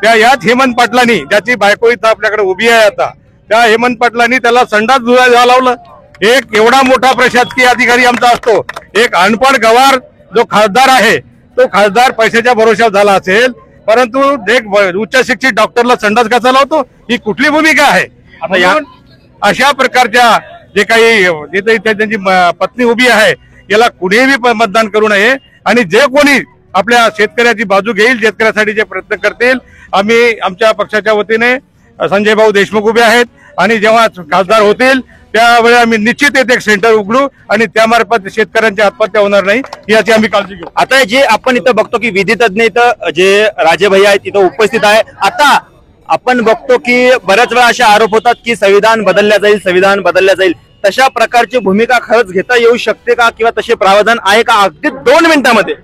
त्या याच हेमंत पाटलांनी, ज्याची बायको इथं आपल्याकडे उभी आहे आता, त्या हेमंत पाटलांनी त्याला संडास धुवायला लावलं। एक एवढा मोठा प्रशासकीय अधिकारी आमचा असतो, एक अनपढ गवार जो खासदार आहे, तो खासदार पैशाच्या भरोशावर झाला असेल, परंतु एक उच्च शिक्षित डॉक्टरला संडास कसा लावतो, ही कुठली भूमिका आहे? अशा प्रकारच्या जे काही जिथे त्यांची पत्नी उभी आहे याला कुणीही मतदान करू नये, आणि जे कोणी आपल्या शेतकऱ्याची बाजू घेईल, शेतकऱ्यासाठी जे प्रयत्न करतील, आम्ही आमच्या पक्षाच्या वतीने संजय भाऊ देशमुख उभे आहेत, आणि जेव्हा खासदार होतील त्यावेळी आम्ही निश्चित एक सेंटर उघडू आणि त्यामार्फत शेतकऱ्यांची आत्महत्या होणार नाही याची आम्ही काळजी घेऊ। आता जे आपण इथं बघतो की विधितज्ञ इथं जे राजे भैया आहेत इथं उपस्थित आहे। आता आपण बघतो की बऱ्याच वेळा असे आरोप होतात की संविधान बदलल्या जाईल, संविधान बदलल्या जाईल, तशा प्रकारची भूमिका खरंच घेता येऊ शकते का, किंवा तसे प्रावधान आहे का? अगदी 2 मिनिटांमध्ये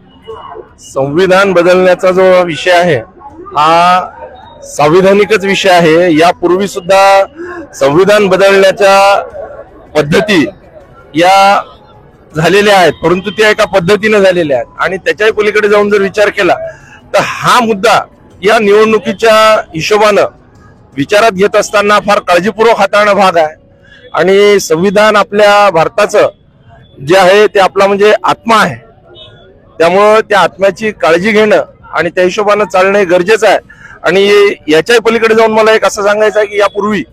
संविधान बदलण्याचा जो विषय आहे हा संविधानिकच विषय आहे। यापूर्वी सुद्धा संविधान बदलण्याच्या पद्धती या झालेल्या आहेत, परंतु त्या एका पद्धतीने झालेल्या आहेत, आणि त्याच्याही पलीकडे जाऊन जर विचार केला तर हा मुद्दा या निवडणुकीच्या हिशोबानं विचारात घेत असताना फार काळजीपूर्वक हाताळणं भाग आहे। आणि संविधान आपल्या भारताचं जे आहे ते आपला म्हणजे आत्मा आहे. त्यामुळं त्या आत्म्याची काळजी घेणं आणि त्या हिशोबानं चालणं गरजेचं आहे. आणि याच्याही पलीकडे जाऊन मला एक असं सांगायचं आहे की यापूर्वी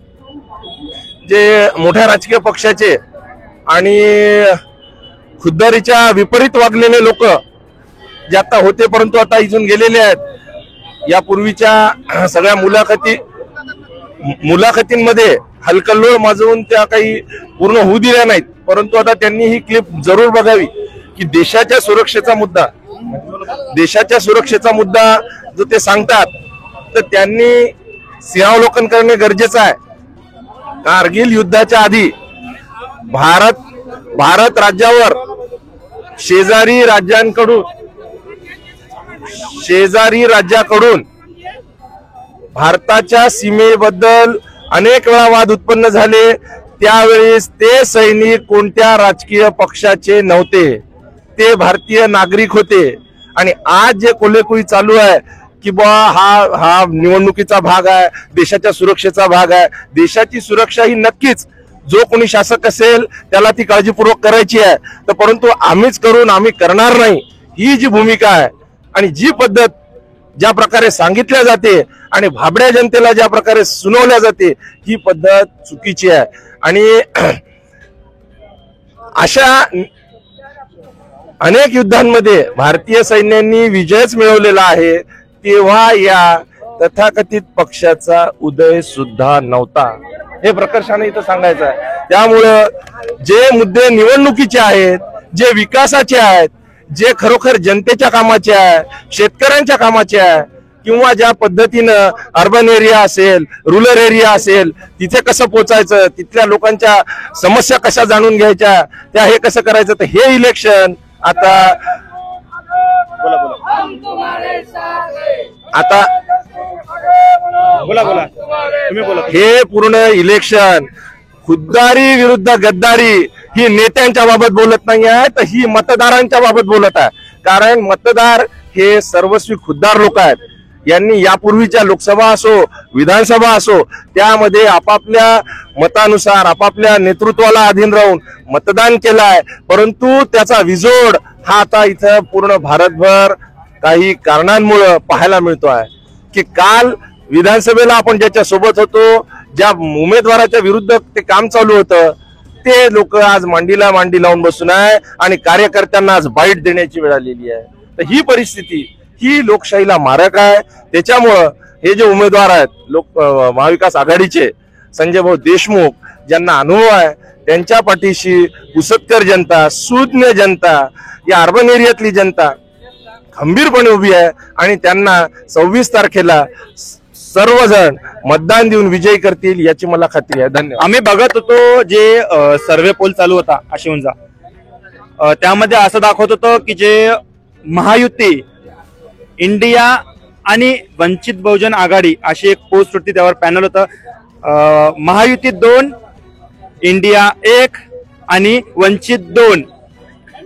जे मोठ्या राजकीय पक्षाचे आणि खुद्दारीच्या विपरीत वागलेले लोक जे आता होते परंतु आता इथून गेलेले आहेत, यापूर्वीच्या सगळ्या मुलाखतींमध्ये हलकल्लोळ माजवून त्या काही पूर्ण होऊ दिल्या नाहीत. परंतु आता त्यांनी ही क्लिप जरूर बघावी की देशाच्या सुरक्षेचा मुद्दा जो ते सांगतात तर त्यांनी सिंहावलोकन करणे गरजेचं आहे. कारगिल युद्धाच्या आधी भारत राज्यावर शेजारी राज्याकडून भारताच्या सीमेबद्दल अनेक वेळा वाद उत्पन्न झाले. त्यावेळेस ते सैनिक कोणत्या राजकीय पक्षाचे नव्हते, ते भारतीय नागरिक होते. आणि आज जे कोल्हेकुळी चालू आहे की बा हा निवडणुकीचा भाग आहे, देशाच्या सुरक्षेचा भाग आहे. देशाची सुरक्षा ही नक्कीच जो कोणी शासक असेल त्याला ती काळजीपूर्वक करायची आहे. तर परंतु आम्हीच करून आम्ही करणार नाही ही जी भूमिका आहे आणि जी पद्धत ज्या प्रकारे सांगितल्या जाते आणि भाबड्या जनतेला ज्या प्रकारे सुनावल्या जाते ही पद्धत चुकीची आहे. आणि अशा अनेक युद्धांमध्ये भारतीय सैन्यांनी विजयच मिळवलेला आहे. तेव्हा या तथाकथित पक्षाचा उदय सुद्धा नव्हता, हे प्रकर्षाने इथं सांगायचं आहे. त्यामुळं जे मुद्दे निवडणुकीचे आहेत, जे विकासाचे आहेत, जे खरोखर जनतेच्या कामाचे आहे, शेतकऱ्यांच्या कामाचे आहे, किंवा ज्या पद्धतीनं अर्बन एरिया असेल, रूरल एरिया असेल, तिथे कसं पोचायचं, तिथल्या लोकांच्या समस्या कशा जाणून घ्यायच्या, त्या हे कसं करायचं, तर हे इलेक्शन आता हे पूर्ण इलेक्शन खुद्दारी विरुद्ध गद्दारी ही नेत्यांच्या बाबत बोलत नाही आहे, तर ही मतदारांच्या बाबत बोलत आहे. कारण मतदार हे सर्वस्वी खुद्दार लोक आहेत. यांनी यापूर्वीच्या लोकसभा असो विधानसभा असो त्यामध्ये आपापल्या मतानुसार आपापल्या नेतृत्वाला अधीन राहून मतदान केलं आहे. परंतु त्याचा विजोड हा आता इथं पूर्ण भारतभर काही कारणांमुळे पाहायला मिळतो आहे की काल विधानसभेला आपण ज्याच्या सोबत होतो, ज्या उमेदवाराच्या विरुद्ध ते काम चालू होतं, ते लोक आज मांडीला मांडी लावून बसून आहे आणि कार्यकर्त्यांना आज बाईट देण्याची वेळ आलेली आहे. तर ही परिस्थिती ही लोकशाहीला मारक आहे. त्याच्यामुळं हे जे उमेदवार आहेत महाविकास आघाडीचे, संजय भाऊ देशमुख, ज्यांना अनुभव आहे, त्यांच्या पाठीशी पुसदकर जनता, सुज्ञ जनता, या अर्बन एरियातली जनता खंबीरपणे उभी आहे आणि त्यांना 26 तारखेला सर्वजण मतदान देऊन विजयी करतील याची मला खात्री आहे. धन्यवाद. आम्ही बघत होतो जे सर्वे पोल चालू होता आशिवंजा, त्यामध्ये असं दाखवत होतं की जे महायुती, इंडिया आणि वंचित बहुजन आघाडी अशी एक पोस्ट होती, त्यावर पॅनल होतं. महायुती 2, इंडिया 1 आणि वंचित 2.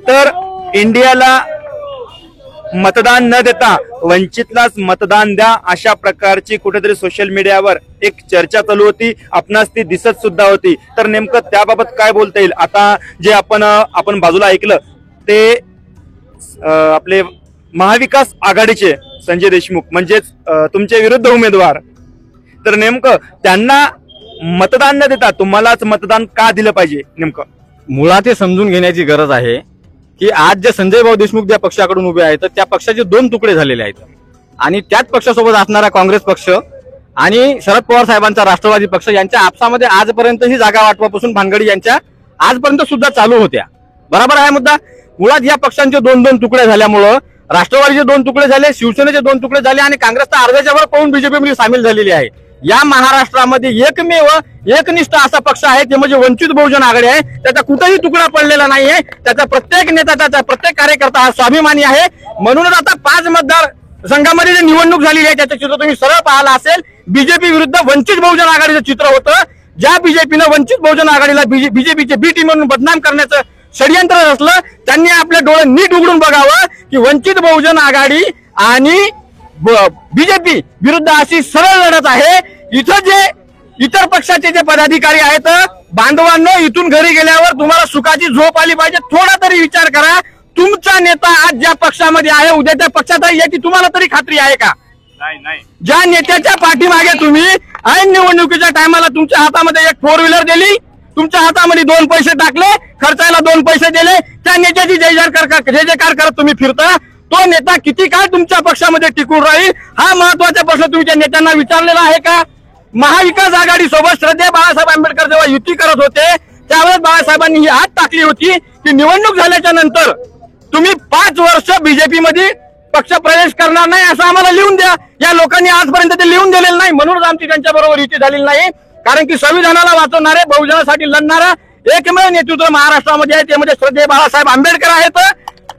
तर इंडियाला मतदान न देता वंचितलाच मतदान द्या अशा प्रकारची कुठेतरी सोशल मीडियावर एक चर्चा चालू होती. आपणास ती दिसत सुद्धा होती. तर नेमकं त्याबाबत काय बोलता येईल? आता जे आपण बाजूला ऐकलं ते आपले महाविकास आघाडीचे संजय देशमुख म्हणजेच तुमचे विरुद्ध उमेदवार, तर नेमकं त्यांना मतदान न देता तुम्हालाच मतदान का दिलं पाहिजे? नेमकं मुळात हे समजून घेण्याची गरज आहे की आज जे संजय भाऊ देशमुख ज्या पक्षाकडून उभे आहेत त्या पक्षाचे 2 तुकडे झालेले आहेत आणि त्याच पक्षासोबत असणारा काँग्रेस पक्ष आणि शरद पवार साहेबांचा राष्ट्रवादी पक्ष यांच्या आपसामध्ये आजपर्यंत ही जागा वाटपापासून भानगडी यांच्या आजपर्यंत सुद्धा चालू होत्या. बरोबर आहे मुद्दा. मुळात या पक्षांचे 2-2 तुकडे झाल्यामुळं राष्ट्रवादीचे 2 तुकडे झाले, शिवसेनेचे 2 तुकडे झाले आणि काँग्रेस तर अर्ध्याच्या वर पळून बीजेपीमध्ये सामील झालेली आहे. या महाराष्ट्रामध्ये एकमेव एकनिष्ठ असा पक्ष आहे ते म्हणजे वंचित बहुजन आघाडी आहे. त्याचा कुठेही तुकडा पडलेला नाहीये. त्याचा प्रत्येक नेता, त्याचा प्रत्येक कार्यकर्ता हा स्वाभिमानी आहे. म्हणूनच आता 5 मतदार संघामध्ये जी निवडणूक झालेली आहे त्याचं चित्र तुम्ही सरळ पाहिलं असेल. बीजेपी विरुद्ध वंचित बहुजन आघाडीचं चित्र होतं. ज्या बीजेपीनं वंचित बहुजन आघाडीला बीजेपीचे बी टीम म्हणून बदनाम करण्याचं षडयंत्र असलं, त्यांनी आपले डोळे नीट उघडून बघावं की वंचित बहुजन आघाडी आणि बीजेपी विरुद्ध अशी सरळ लढत आहे. इथं जे इतर पक्षाचे जे पदाधिकारी आहेत बांधवांनो, इथून घरी गेल्यावर तुम्हाला सुखाची झोप आली पाहिजे. थोडा तरी विचार करा. तुमचा नेता आज ज्या पक्षामध्ये आहे, उद्या त्या पक्षातही याची तुम्हाला तरी खात्री आहे का? नाही. ज्या नेत्याच्या पाठीमागे तुम्ही ऐन निवडणुकीच्या टायमाला तुमच्या हातामध्ये एक 4 व्हीलर दिली, तुमच्या हातामध्ये 2 पैसे टाकले, खर्चायला 2 पैसे दिले, त्या नेत्याची जय जयकार करत तुम्ही फिरता. तो नेता किती काळ तुमच्या पक्षामध्ये टिकून राहील हा महत्वाचा प्रश्न तुम्ही त्या नेत्यांना विचारलेला आहे का? महाविकास आघाडी सोबत श्रद्धेय बाळासाहेब आंबेडकर जेव्हा युती करत होते त्यावेळेस बाळासाहेबांनी ही हात टाकली होती की निवडणूक झाल्याच्या नंतर तुम्ही 5 वर्ष बीजेपी मध्ये पक्ष प्रवेश करणार नाही असं आम्हाला लिहून द्या. या लोकांनी आजपर्यंत ते लिहून दिलेलं नाही, म्हणूनच आमची त्यांच्या बरोबर युती झालेली नाही. कारण की संविधानाला वाचवणारे, बहुजनासाठी लढणारा एकमेव नेतृत्व महाराष्ट्रामध्ये आहे, ते म्हणजे श्रद्धेय बाळासाहेब आंबेडकर आहेत.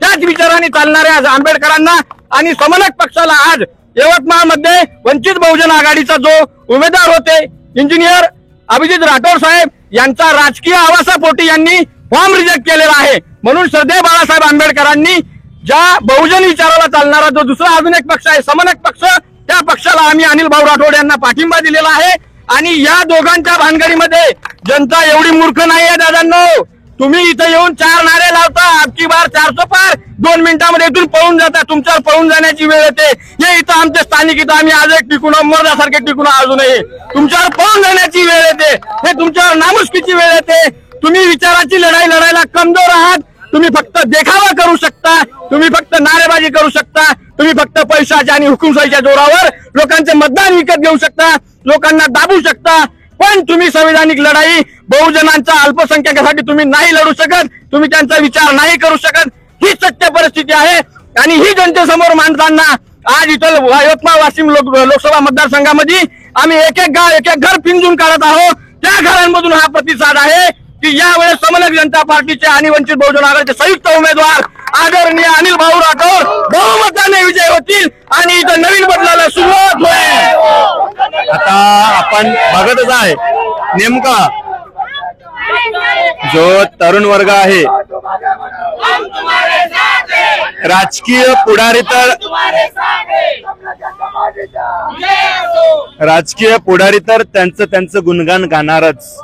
त्याच विचारांनी चालणाऱ्या आंबेडकरांना आणि समन्वयक पक्षाला आज यवतमाळमध्ये वंचित बहुजन आघाडीचा जो उमेदवार होते इंजिनियर अभिजित राठोड साहेब यांचा राजकीय आवासापोटी यांनी फॉर्म रिजेक्ट केलेला आहे. म्हणून श्रद्धेय बाळासाहेब आंबेडकरांनी ज्या बहुजन विचाराला चालणारा जो दुसरा अजून एक पक्ष आहे समन्वयक पक्ष, त्या पक्षाला आम्ही अनिल भाऊ राठोड यांना पाठिंबा दिलेला आहे. आणि या दोघांच्या भानगडीमध्ये जनता एवढी मूर्ख नाहीये दादांनो. तुम्ही इथं येऊन 4 नारे लावता, अबकी बार 400 पार, 2 मिनिटांमध्ये इथून पळून जाता. तुमच्यावर पळून जाण्याची वेळ येते. हे इथं आमचे स्थानिक इथं आम्ही आज एक टिकून मर्दासारखे टिकून अजूनही तुमच्यावर पळून जाण्याची वेळ येते. हे तुमच्यावर नामुष्कीची वेळ येते. तुम्ही विचाराची लढाई लढायला कमजोर आहात. तुम्ही फक्त देखावा करू शकता, तुम्ही फक्त नारेबाजी करू शकता, तुम्ही फक्त पैशाच्या आणि हुकुमशाहीच्या जोरावर लोकांचे मतदान विकत घेऊ शकता, लोकांना दाबू शकता. पण तुम्ही संविधानिक लढाई बहुजनांच्या अल्पसंख्याकासाठी तुम्ही नाही लढू शकत, तुम्ही त्यांचा विचार नाही करू शकत. ही सत्य परिस्थिती आहे. आणि ही जनतेसमोर मांडताना आज इथं यवतमाळ वाशिम लोकसभा मतदारसंघामध्ये आम्ही एक एक गाव एक एक घर पिंजून काढत आहोत. त्या घरांमधून हा प्रतिसाद आहे की यावेळेस समन्वयक जनता पार्टीचे आणि वंचित बहुजन आघाडीचे संयुक्त उमेदवार आदरणीय अनिल भाऊ राठोड बहुमताने विजय होतील आणि इथं नवीन बदलाला सुरुवात होईल. आता आपण बघतच आहे नेमका जो तरुण वर्ग आहे, राजकीय पुढारी तर त्यांचं गुणगान गाणारच.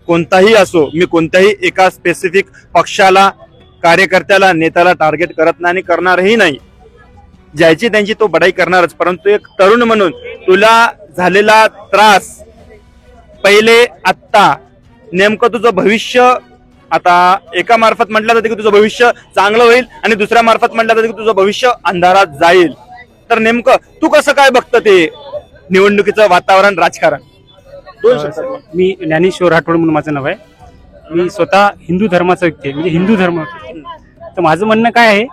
कोणताही असो, मी कोणत्याही एका स्पेसिफिक पक्षाला, कार्यकर्त्याला, नेत्याला टार्गेट करत नाही आणि करणारही नाही. ज्याची त्यांची तो बढाई करणारच. परंतु एक तरुण म्हणून तुला झालेला त्रास पहिले आत्ता नेमकं तुझं भविष्य, आता एका मार्फत म्हटलं जातं की तुझं भविष्य चांगलं होईल आणि दुसऱ्या मार्फत म्हटलं जातं की तुझं भविष्य अंधारात जाईल. तर नेमकं तू कसं काय बघतं ते निवडणुकीचं वातावरण, राजकारण? मी ज्ञानेश्वर राठोड म्हणून माझं नाव आहे. मी स्वतः हिंदू धर्माचा व्यक्ती आहे, म्हणजे हिंदू धर्म. तर माझं म्हणणं काय आहे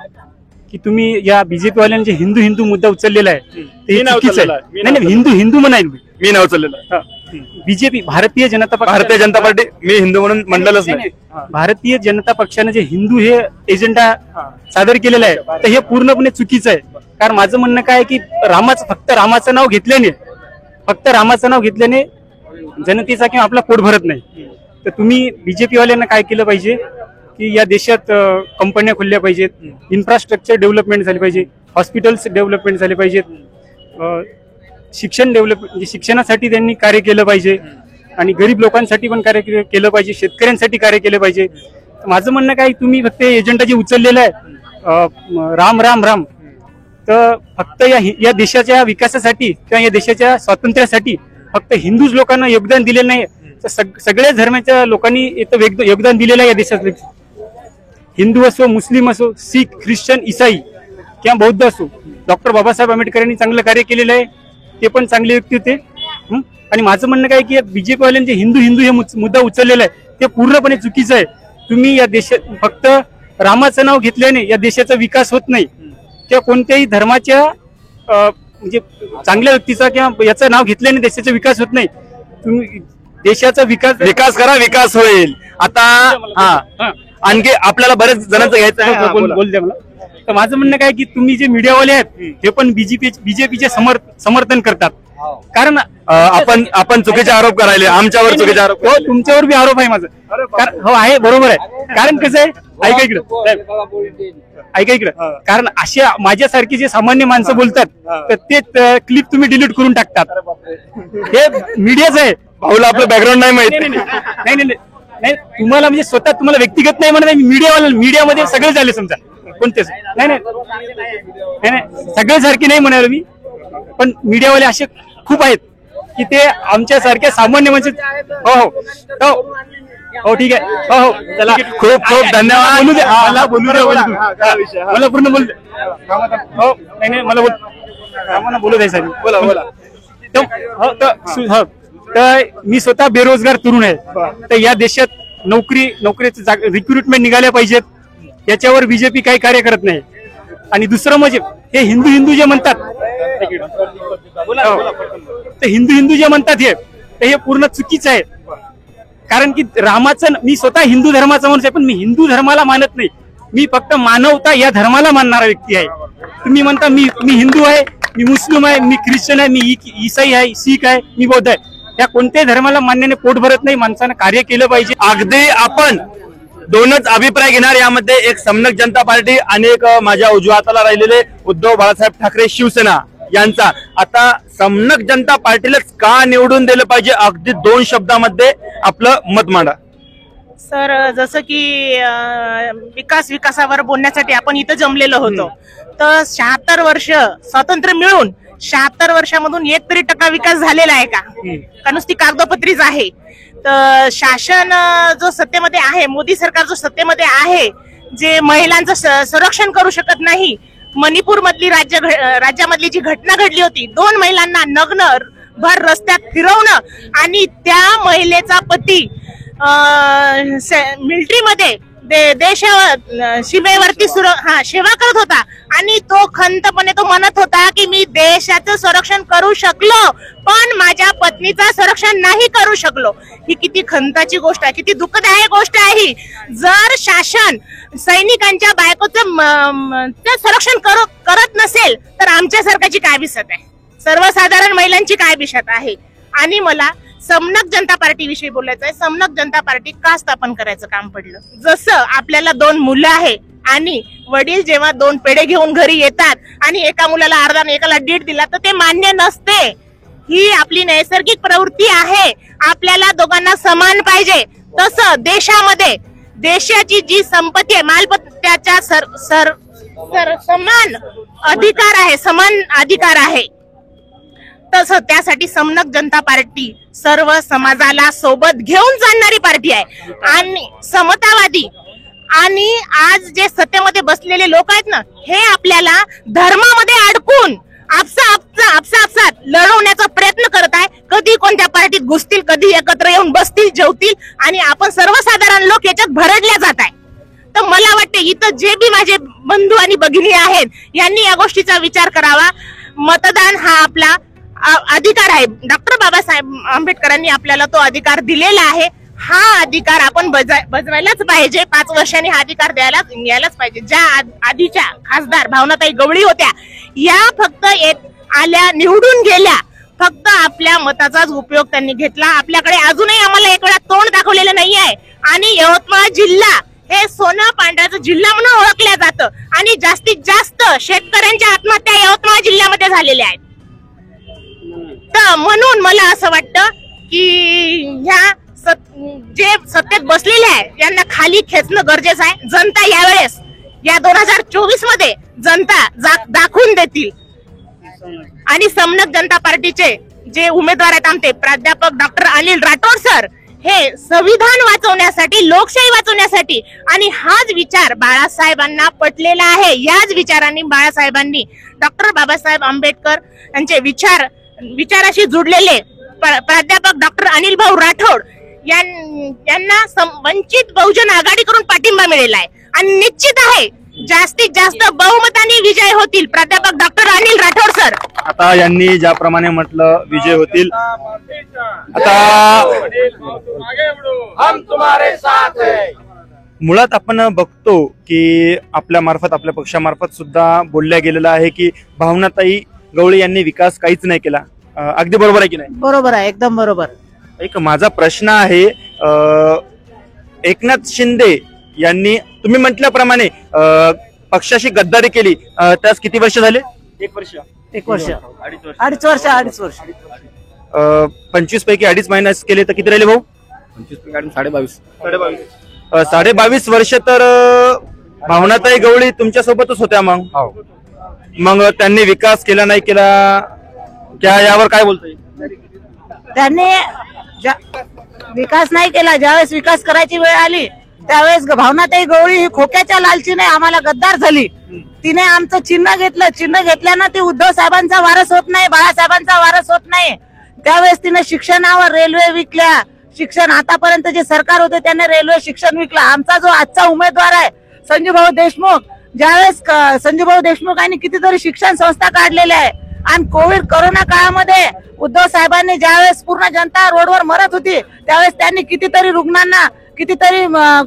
की तुम्ही या बीजेपी वाल्यांनी जे हिंदू हिंदू मुद्दा उचललेला आहे ते चुकीचं आहे. नाही, हिंदू हिंदू म्हणाल मी नाव उचललेलं. बीजेपी भारतीय जनता पार्टी, मी हिंदू म्हणून म्हणलेलंच नाही. भारतीय जनता पक्षाने जे हिंदू हे एजेंडा सादर केलेला आहे तर हे पूर्णपणे चुकीचं आहे. कारण माझं म्हणणं काय की फक्त रामाचं नाव घेतल्याने जनतेचा किंवा आपला पोट भरत नाही. तर तुम्ही बीजेपी वाल्यांना काय केलं पाहिजे की या देशात कंपन्या खुलल्या पाहिजेत, इन्फ्रास्ट्रक्चर डेव्हलपमेंट झाली पाहिजे, हॉस्पिटल्स डेव्हलपमेंट झाले पाहिजेत, शिक्षण म्हणजे शिक्षणासाठी त्यांनी कार्य केलं पाहिजे आणि गरीब लोकांसाठी पण कार्य केलं पाहिजे, शेतकऱ्यांसाठी कार्य केलं पाहिजे. माझं म्हणणं काय, तुम्ही फक्त एजेंडा जे उचललेलं आहे राम राम राम, तर फक्त या देशाच्या विकासासाठी किंवा या देशाच्या स्वातंत्र्यासाठी फक्त हिंदूच लोकांना योगदान दिलेलं नाही, तर सगळ्याच धर्माच्या लोकांनी इथं योगदान दिलेलं आहे या देशात. हिंदू असो, मुस्लिम असो, शीख, ख्रिश्चन, ईसाई किंवा बौद्ध असो, डॉक्टर बाबासाहेब आंबेडकरांनी चांगलं कार्य केलेलं आहे, ते पण चांगले व्यक्ती होते. आणि माझं म्हणणं काय की बीजेपी वाल्यांचे हिंदू हिंदू हे मुद्दा उचललेला आहे ते पूर्णपणे चुकीचं आहे. तुम्ही या देशात फक्त रामाचं नाव घेतल्याने या देशाचा विकास होत नाही, किंवा कोणत्याही धर्माच्या म्हणजे चांगल्या व्यक्तीचा किंवा याचं नाव घेतल्याने देशाचा विकास होत नाही. तुम्ही देशाचा विकास करा, विकास होईल. आता आणखी आपल्याला बरेच जणांचं घ्यायचं आहे, बोल द्या मला. तर माझं म्हणणं काय की तुम्ही जे मीडियावाले आहेत ते पण बीजेपीचे समर्थन करतात. कारण आपण चुकीचे आरोप करायले, आमच्यावर चुकीचे आरोप. हो, तुमच्यावर बी आरोप आहे माझं. हो आहे, बरोबर आहे. कारण कसं आहे, ऐका इकडं, कारण अशा माझ्यासारखी जे सामान्य माणसं बोलतात तर ते क्लिप तुम्ही डिलीट करून टाकतात. हे मीडियाच आहे. भाऊला आपलं बॅकग्राऊंड नाही माहिती. नाही, नाही तुम्हाला म्हणजे स्वतः तुम्हाला व्यक्तिगत नाही म्हणत, मीडियामध्ये सगळे झाले समजा कोणतेच नाही नाही सगळे सारखे नाही म्हणाल मी, पण मीडियावाले असे खूप आहेत की ते आमच्यासारख्या सामान्य म्हणजे हो हो हो हो ठीक आहे हो हो चला खूप खूप धन्यवाद. बोलू दे मला बोलू दे मला पूर्ण बोलू दे हो नाही मला बोलू दे साहेब बोला बोला. तर मी स्वतः बेरोजगार तरुण आहे, तर या देशात नोकरीचे रिक्रुटमेंट निघाल्या पाहिजेत, याच्यावर बीजेपी काही कार्य करत नाही. आणि दुसरं म्हणजे हे हिंदू जे म्हणतात ते हिंदू जे म्हणतात हे पूर्ण चुकीचं आहे. कारण की रामाचं मी स्वतः हिंदू धर्माचा माणूस आहे, पण मी हिंदू धर्माला मानत नाही, मी फक्त मानवता या धर्माला मानणारा व्यक्ती आहे. तुम्ही म्हणता मी हिंदू आहे, मी मुस्लिम आहे, मी ख्रिश्चन आहे, मी ईसाई आहे, शीख आहे, मी बौद्ध आहे, या कोणत्याही धर्माला मानण्याने पोट भरत नाही. माणसानं कार्य केलं पाहिजे. अगदी आपण दोनच अभिप्राय घेणार यामध्ये, एक समनक जनता पार्टी आणि एक माझ्या उजव्या हाताला राहिलेले उद्धव बाळासाहेब ठाकरे शिवसेना यांचा. आता समनक जनता पार्टीलाच का निवडून दिलं पाहिजे, अगदी 2 शब्दामध्ये आपलं मत मांडा. सर जसं की विकासावर बोलण्यासाठी आपण इथं जमलेलो होतो, तर 76 वर्ष स्वातंत्र्य मिळून 76 वर्षामधून 1% विकास झालेला आहे का नुसती कागदोपत्रीच आहे. तर शासन जो सत्तेमध्ये आहे, मोदी सरकार जो सत्तेमध्ये आहे, जे महिलांचं संरक्षण करू शकत नाही. मणिपूर मधली राज्यामधली जी घटना घडली होती, 2 महिलांना नग्न भर रस्त्यात फिरवणं आणि त्या महिलेचा पती मिलिटरीमध्ये सीमेवरती सेवा करत होता आणि तो खंतपणे तो म्हणत होता की मी देशाचं संरक्षण करू शकलो पण माझ्या पत्नीचं संरक्षण नाही करू शकलो. ही किती खंताची गोष्ट आहे, किती दुःखदायक गोष्ट आहे. जर शासन सैनिकांच्या बायकोचं संरक्षण करत नसेल तर आमच्या सरकारची काय बिशत आहे, सर्वसाधारण महिलांची काय बिशत आहे. आणि मला समनक जनता पार्टी विषयी बोलायचं आहे. समनक जनता पार्टी का स्थापन करायचं काम पडलं, जसं आपल्याला 2 मुलं आहे आणि वडील जेव्हा 2 पेढे घेऊन घरी येतात आणि एका मुलाला अर्धा आणि एकाला 1.5 दिला तर ते मान्य नसते. ही आपली नैसर्गिक प्रवृत्ती आहे, आपल्याला दोघांना समान पाहिजे. तसं देशामध्ये देशाची जी संपत्ती आहे मालमत्त्याच्या समान अधिकार आहे. तसं त्यासाठी समनक जनता पार्टी सर्व समाजाला सोबत घेऊन चालणारी पार्टी आहे आणि समतावादी. आणि आज जे सत्तेमध्ये बसलेले लोक आहेत ना, हे आपल्याला धर्मामध्ये अडकून आपसात लढवण्याचा प्रयत्न करत आहे. कधी कोणत्या पार्टीत घुसतील, कधी एकत्र येऊन बसतील, जेवतील आणि आपण सर्वसाधारण लोक याच्यात भरडल्या जात आहे. तर मला वाटते इथं जे बी माझे बंधू आणि भगिनी आहेत यांनी या गोष्टीचा विचार करावा. मतदान हा आपला अधिकार आहे. डॉक्टर बाबासाहेब आंबेडकरांनी आपल्याला तो अधिकार दिलेला आहे. हा अधिकार आपण बजवायलाच पाहिजे. 5 वर्षांनी हा अधिकार यायलाच पाहिजे. ज्या आधीच्या खासदार भावनाताई गवळी होत्या, या फक्त आल्या, निवडून गेल्या, फक्त आपल्या मताचाच उपयोग त्यांनी घेतला. आपल्याकडे अजूनही आम्हाला एक वेळा तोंड दाखवलेलं नाही आहे. आणि यवतमाळ जिल्हा हे सोनं पांढऱ्याचं जिल्हा म्हणून ओळखलं जातं आणि जास्तीत जास्त शेतकऱ्यांच्या आत्महत्या यवतमाळ जिल्ह्यामध्ये झालेल्या आहेत. तर म्हणून मला असं वाटतं की ह्या जे सत्तेत बसलेले आहे यांना खाली खेचणं गरजेचं आहे. जनता यावेळेस या 2024 मध्ये जनता दाखवून देतील. आणि समनक जनता पार्टीचे जे उमेदवार आहेत आमचे प्राध्यापक डॉक्टर अनिल राठोड सर, हे संविधान वाचवण्यासाठी, लोकशाही वाचवण्यासाठी, आणि हाच विचार बाळासाहेबांना पटलेला आहे. याच विचारांनी बाळासाहेबांनी डॉक्टर बाबासाहेब आंबेडकर यांचे विचाराशी जुडलेले प्राध्यापक डॉक्टर अनिल भाऊ राठोड यांना वंचित बहुजन आघाडीकडून पाठिंबा मिळाला आहे. आणि निश्चित आहे जास्तीत जास्त बहुमताने विजय होतील प्राध्यापक डॉक्टर अनिल राठोड सर. आता यांनी ज्याप्रमाणे म्हटलं विजय होतील. आता मुळात आपण बघतो की आपल्या पक्षामार्फत सुद्धा बोलल्या गेलेलं आहे की भावनाताई गवळी यांनी विकास काहीच नाही केला. अगदी बरोबर आहे की नाही? बरोबर आहे, एकदम बरोबर. एक माझा प्रश्न आहे, एकनाथ शिंदे यांनी तुम्ही म्हटल्याप्रमाणे पक्षाशी गद्दारी केली, त्यास किती वर्ष झाले? 1 वर्ष 2.5 वर्ष 25 पैकी 2.5 महिने केले तर किती राहिले भाऊ? साडे 22 वर्ष तर भावनाताई गवळी तुमच्या सोबतच होत्या. मग त्यांनी विकास केला नाही केला यावर काय बोलता येईल? त्यांनी विकास नाही केला. ज्यावेळेस विकास करायची वेळ आली त्यावेळेस भावनाताई गवळी ही खोक्याच्या लालचीने आम्हाला गद्दार झाली. तिने आमचं चिन्ह घेतलं. चिन्ह घेतल्यानं ती उद्धव साहेबांचा वारस होत नाही, बाळासाहेबांचा वारस होत नाही. त्यावेळेस तिने शिक्षणावर रेल्वे विकल्या. शिक्षण आतापर्यंत जे सरकार होते त्याने रेल्वे शिक्षण विकलं. आमचा जो आजचा उमेदवार आहे संजूभाऊ देशमुख, ज्यावेळेस संजूभाऊ देशमुखांनी कितीतरी शिक्षण संस्था काढलेल्या आहे आणि कोरोना काळामध्ये उद्धव साहेबांनी ज्यावेळेस पूर्ण जनता रोडवर मरत होती त्यावेळेस त्यांनी कितीतरी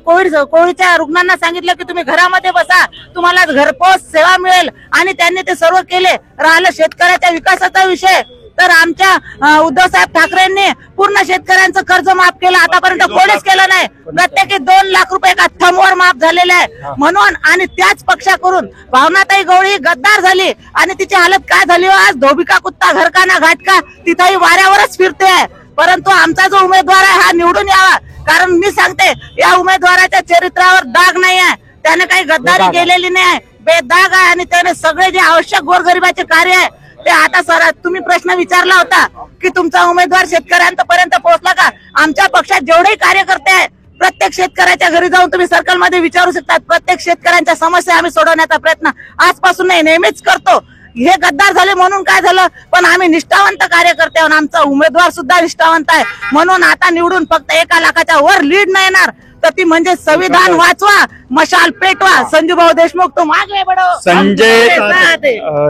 कोविडच्या रुग्णांना सांगितलं की तुम्ही घरामध्ये बसा, तुम्हाला घरपोच सेवा मिळेल आणि त्यांनी ते सर्व केले. राहिलं शेतकऱ्याच्या विकासाचा विषय तर आमच्या उद्धव साहेब ठाकरेंनी पूर्ण शेतकऱ्यांचं कर्ज माफ केलं. आतापर्यंत कोणीच केलं नाही. प्रत्येकी 2 लाख रुपये एका थंबवर माफ झालेले आहे म्हणून. आणि त्याच पक्षाकडून भावनाताई गवळी गद्दार झाली आणि तिची हालत काय झाली हो आज? धोबिका कुत्ता घर का ना घाट का, तिथंही वाऱ्यावरच फिरते आहे. परंतु आमचा जो उमेदवार आहे हा निवडून यावा. कारण मी सांगते या उमेदवाराच्या चरित्रावर दाग नाही आहे. त्याने काही गद्दारी केलेली नाही आहे, बेदाग आहे. आणि त्याने सगळे जे आवश्यक गोरगरिबाचे कार्य आहे ते आता सर तुम्ही प्रश्न विचारला होता की तुमचा उमेदवार शेतकऱ्यांपर्यंत पोहोचला का? आमच्या पक्षात जेवढे कार्यकर्ते आहेत प्रत्येक शेतकऱ्याच्या घरी जाऊन तुम्ही सर्कलमध्ये विचारू शकता. प्रत्येक शेतकऱ्यांच्या समस्या आम्ही सोडवण्याचा प्रयत्न आजपासून नाही नेहमीच करतो. हे गद्दार झाले म्हणून काय झालं, पण आम्ही निष्ठावंत कार्यकर्ते आहोत. आमचा उमेदवार सुद्धा निष्ठावंत आहे म्हणून आता निवडून फक्त 1 लाखाच्या वर लीड नाही येणार तर ती म्हणजे संविधान वाचवा, मशाल पेटवा. संजूभाऊ देशमुख तो मागे बढो.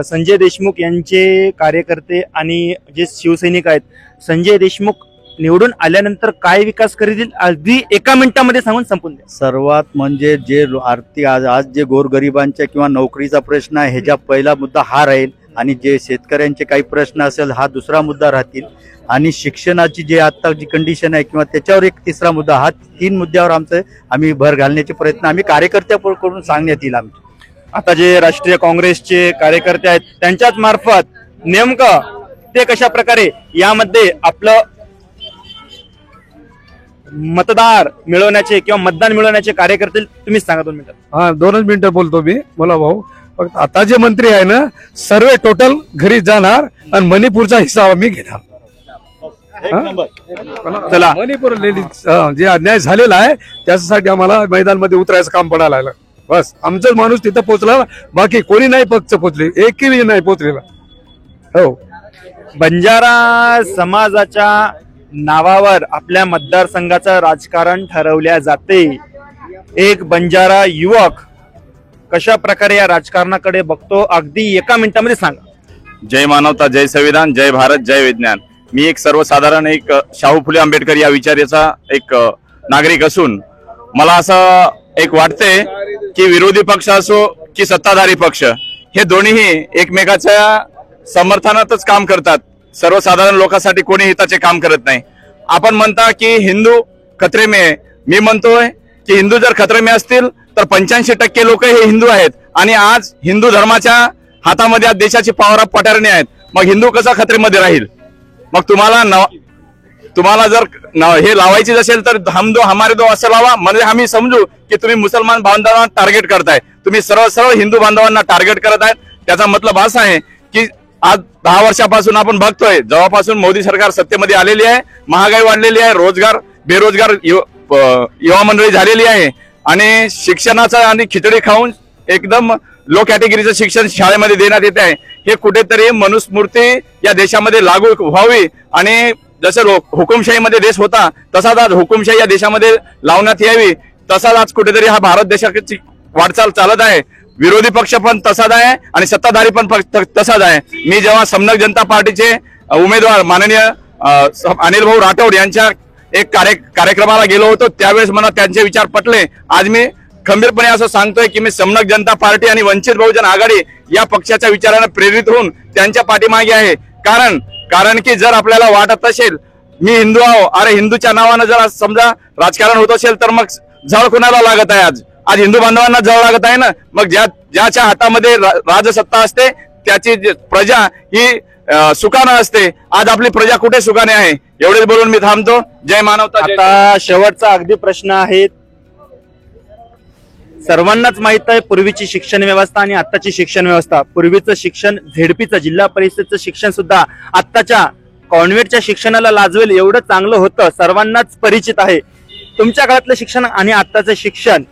संजय देशमुख यांचे कार्यकर्ते आणि जे शिवसैनिक आहेत, संजय देशमुख निवडून आल्यानंतर काय विकास करतील अगदी 1 मिनिटामध्ये सांगून संपून द्या. सर्वात म्हणजे जे आर्थिक आज जे गोरगरिबांच्या किंवा नोकरीचा प्रश्न आहे ह्याचा पहिला मुद्दा हा राहील आणि जे शेतकऱ्यांचे काही प्रश्न असेल हा दुसरा मुद्दा राहतील आणि शिक्षणाची जे आता जी कंडिशन आहे किंवा त्याच्यावर एक तिसरा मुद्दा, हा 3 मुद्द्यावर आम्ही भर घालण्याचे प्रयत्न आम्ही कार्यकर्त्याकडून सांगण्यात येईल. आता जे राष्ट्रीय काँग्रेसचे कार्यकर्ते आहेत त्यांच्याच मार्फत नेमकं ते कशा प्रकारे यामध्ये आपलं मतदार मिळवण्याचे किंवा मतदान मिळवण्याचे कार्यकर्ते तुम्ही सांगा 2 मिनिटात. हा 2च मिनिटं बोलतो मी. बोला भाऊ. फक्त आता जे मंत्री आहे ना सर्व टोटल घरी जाणार आणि मणिपूरचा हिस्सा आम्ही घेणार. चला मणिपूर लेडीज जे अन्याय झालेला आहे त्यासाठी आम्हाला मैदानमध्ये उतरायचं काम पडायला लागलं. बस आमचाच माणूस तिथं पोहोचला, बाकी कोणी नाही पक्ष पोहोचले, एकही नाही पोहोचलेला. हो, बंजारा समाजाच्या नावावर आपल्या मतदारसंघाचं राजकारण ठरवल्या जाते. एक बंजारा युवक कशा प्रकारे या राजकारणाकडे बघतो अगदी 1 मिनिटामध्ये सांगा. जय मानवता, जय संविधान, जय भारत, जय विज्ञान. मी एक सर्वसाधारण एक शाहू फुले आंबेडकर या विचाराचा एक नागरिक असून मला असं एक वाटते की विरोधी पक्ष असो की सत्ताधारी पक्ष हे दोन्हीही एकमेकाच्या समर्थनातच काम करतात. सर्वसाधारण लोकांसाठी कोणी हिताचे काम करत नाही. आपण म्हणता की हिंदू खतरे में आहे. मी म्हणतोय की हिंदू जर खतरे में असतील तर 85% लोक हे हिंदू आहेत आणि आज हिंदू धर्माच्या हातामध्ये आज देशाची पॉवर ऑफ पठारणी आहेत. मग हिंदू कसा खतरेमध्ये राहील? मग तुम्हाला जर हे लावायची असेल तर हम दो हमारे दो असं लावा. म्हणजे आम्ही समजू की तुम्ही मुसलमान बांधवांना टार्गेट करताय, तुम्ही सरळ हिंदू बांधवांना टार्गेट करत आहेत. त्याचा मतलब असा आहे की आज 10 वर्षापासून आपण बघतोय जेव्हापासून मोदी सरकार सत्तेमध्ये आलेली आहे, महागाई वाढलेली आहे, बेरोजगार युवा मंडळी झालेली आहे आणि शिक्षणाचा आणि खिचडी खाऊन एकदम लो कॅटेगरीचं शिक्षण शाळेमध्ये देण्यात येत आहे. हे कुठेतरी मनुस्मृती या देशामध्ये लागू व्हावी आणि जसं हुकुमशाहीमध्ये देश होता तसाच आज हुकुमशाही या देशामध्ये लावण्यात यावी. तसाच आज कुठेतरी हा भारत देशाची वाटचाल चालत आहे. विरोधी पक्ष पण तसाच आहे आणि सत्ताधारी पण तसाच आहे. मी जेव्हा समनक जनता पार्टीचे उमेदवार माननीय अनिल भाऊ राठोड यांच्या एक कार्यक्रमाला गेलो होतो त्यावेळेस मला त्यांचे विचार पटले. आज मी खंबीरपणे असं सांगतोय की मी समनक जनता पार्टी आणि वंचित बहुजन आघाडी या पक्षाच्या विचाराने प्रेरित होऊन त्यांच्या पाठीमागे आहे. कारण की जर आपल्याला वाटत असेल मी हिंदू आहो, अरे हिंदूच्या नावानं जर समजा राजकारण होत असेल तर मग झळ कोणाला लागत आहे? आज हिंदू बांधवांना झळ लागत आहे ना. मग ज्याच्या हातामध्ये राजसत्ता असते त्याची प्रजा ही सुखानं असते. आज आपली प्रजा कुठे सुखाने आहे? एवढेच बोलून मी थांबतो. जय मानवता. आता शेवटचा अगदी प्रश्न आहे. सर्वांनाच माहित आहे पूर्वीची शिक्षण व्यवस्था आणि आत्ताची शिक्षण व्यवस्था. पूर्वीचं शिक्षण झेडपीचं जिल्हा परिषदचं शिक्षण सुद्धा आत्ताच्या कॉन्व्हेंटच्या शिक्षणाला लाजवेल एवढं चांगलं होतं, सर्वांनाच परिचित आहे. तुमच्या काळातलं शिक्षण आणि आत्ताचं शिक्षण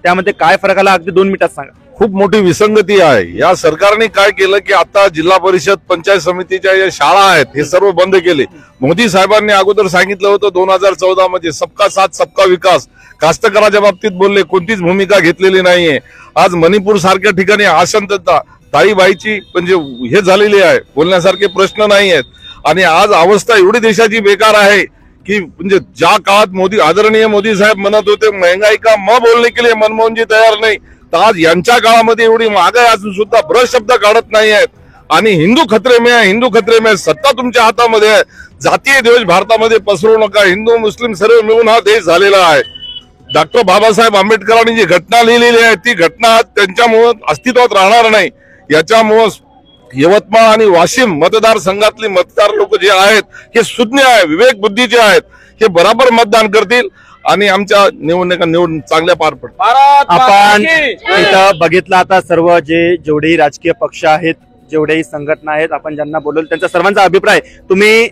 त्यामध्ये काय फरक आला? अगदी 2 मिनिटात सांगा. खूप मोठी विसंगती आहे. या सरकारने काय केलं की आता जिल्हा परिषद पंचायत समितीच्या या शाळा आहेत हे सर्व बंद केले. मोदी साहेबांनी अगोदर सांगितलं होतं 2014 मध्ये सबका साथ सबका विकास. कास्तकाराच्या बाबतीत बोलले, कोणतीच भूमिका घेतलेली नाहीये. आज मणिपूर सारख्या ठिकाणी अशांतता, ताईबाईची म्हणजे हे झालेली आहे, बोलण्यासारखे प्रश्न नाही आहेत. आणि आज अवस्था एवढी देशाची बेकार आहे की म्हणजे ज्या काळात मोदी आदरणीय मोदी साहेब म्हणत होते महंगाई का म बोलणे के लिए मनमोहनजी तयार नाही, तर आज यांच्या काळामध्ये एवढी महागाई असून सुद्धा ब्रश शब्द काढत नाही आहेत. आणि हिंदू खतरे में आहे, हिंदू खतरे में, सत्ता तुमच्या हातामध्ये आहे. जातीय द्वेष भारतामध्ये पसरवू नका. हिंदू मुस्लिम सर्व मिळून हा देश झालेला आहे. डॉक्टर बाबासाहेब आंबेडकरांनी जी घटना लिहिलेली आहे ती घटना त्यांच्यामुळे अस्तित्वात राहणार नाही. याच्यामुळे यवतमाळ आणि वाशिम मतदारसंघातले मतदार लोक जे आहेत हे सुज्ञ आहे, विवेक बुद्धीचे आहेत, हे बराबर मतदान करतील आणि आमच्या निवडणुका चांगल्या पार पडतील. आपण इथं बघितलं आता सर्व जेवढेही राजकीय पक्ष आहेत, जेवढेही संघटना आहेत, आपण ज्यांना बोलवलं त्यांचा सर्वांचा अभिप्राय तुम्ही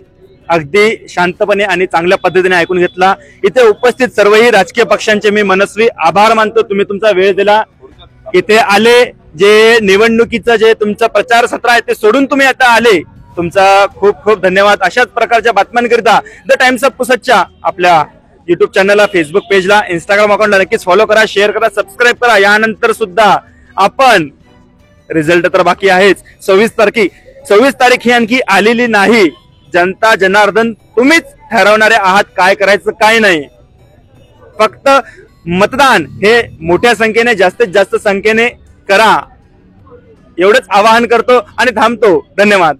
अगदी शांतपणे आणि चांगल्या पद्धतीने ऐकून घेतला. इथे उपस्थित सर्वही राजकीय पक्षांचे मी मनस्वी आभार मानतो. तुम्ही तुमचा वेळ दिला, इथे आले, जे निवडणुकीचं जे तुमचं प्रचार सत्र आहे ते सोडून तुम्ही आता आले, तुमचा खूप खूप धन्यवाद. अशाच प्रकारच्या बातम्यांकरिता द टाइम्स ऑफ पुसदच्या आपल्या युट्यूब चॅनलला, फेसबुक पेजला, इंस्टाग्राम अकाउंटला नक्कीच फॉलो करा, शेअर करा, सबस्क्राईब करा. यानंतर सुद्धा आपण रिझल्ट तर बाकी आहेच. 26 तारीख ही आणखी आलेली नाही. जनता जनार्दन तुम्हीच ठरवणारे आहात काय करायचं काय नाही. फक्त मतदान हे मोठ्या संख्येने, जास्तीत जास्त संख्येने करा, एवढंच आवाहन करतो आणि थांबतो. धन्यवाद.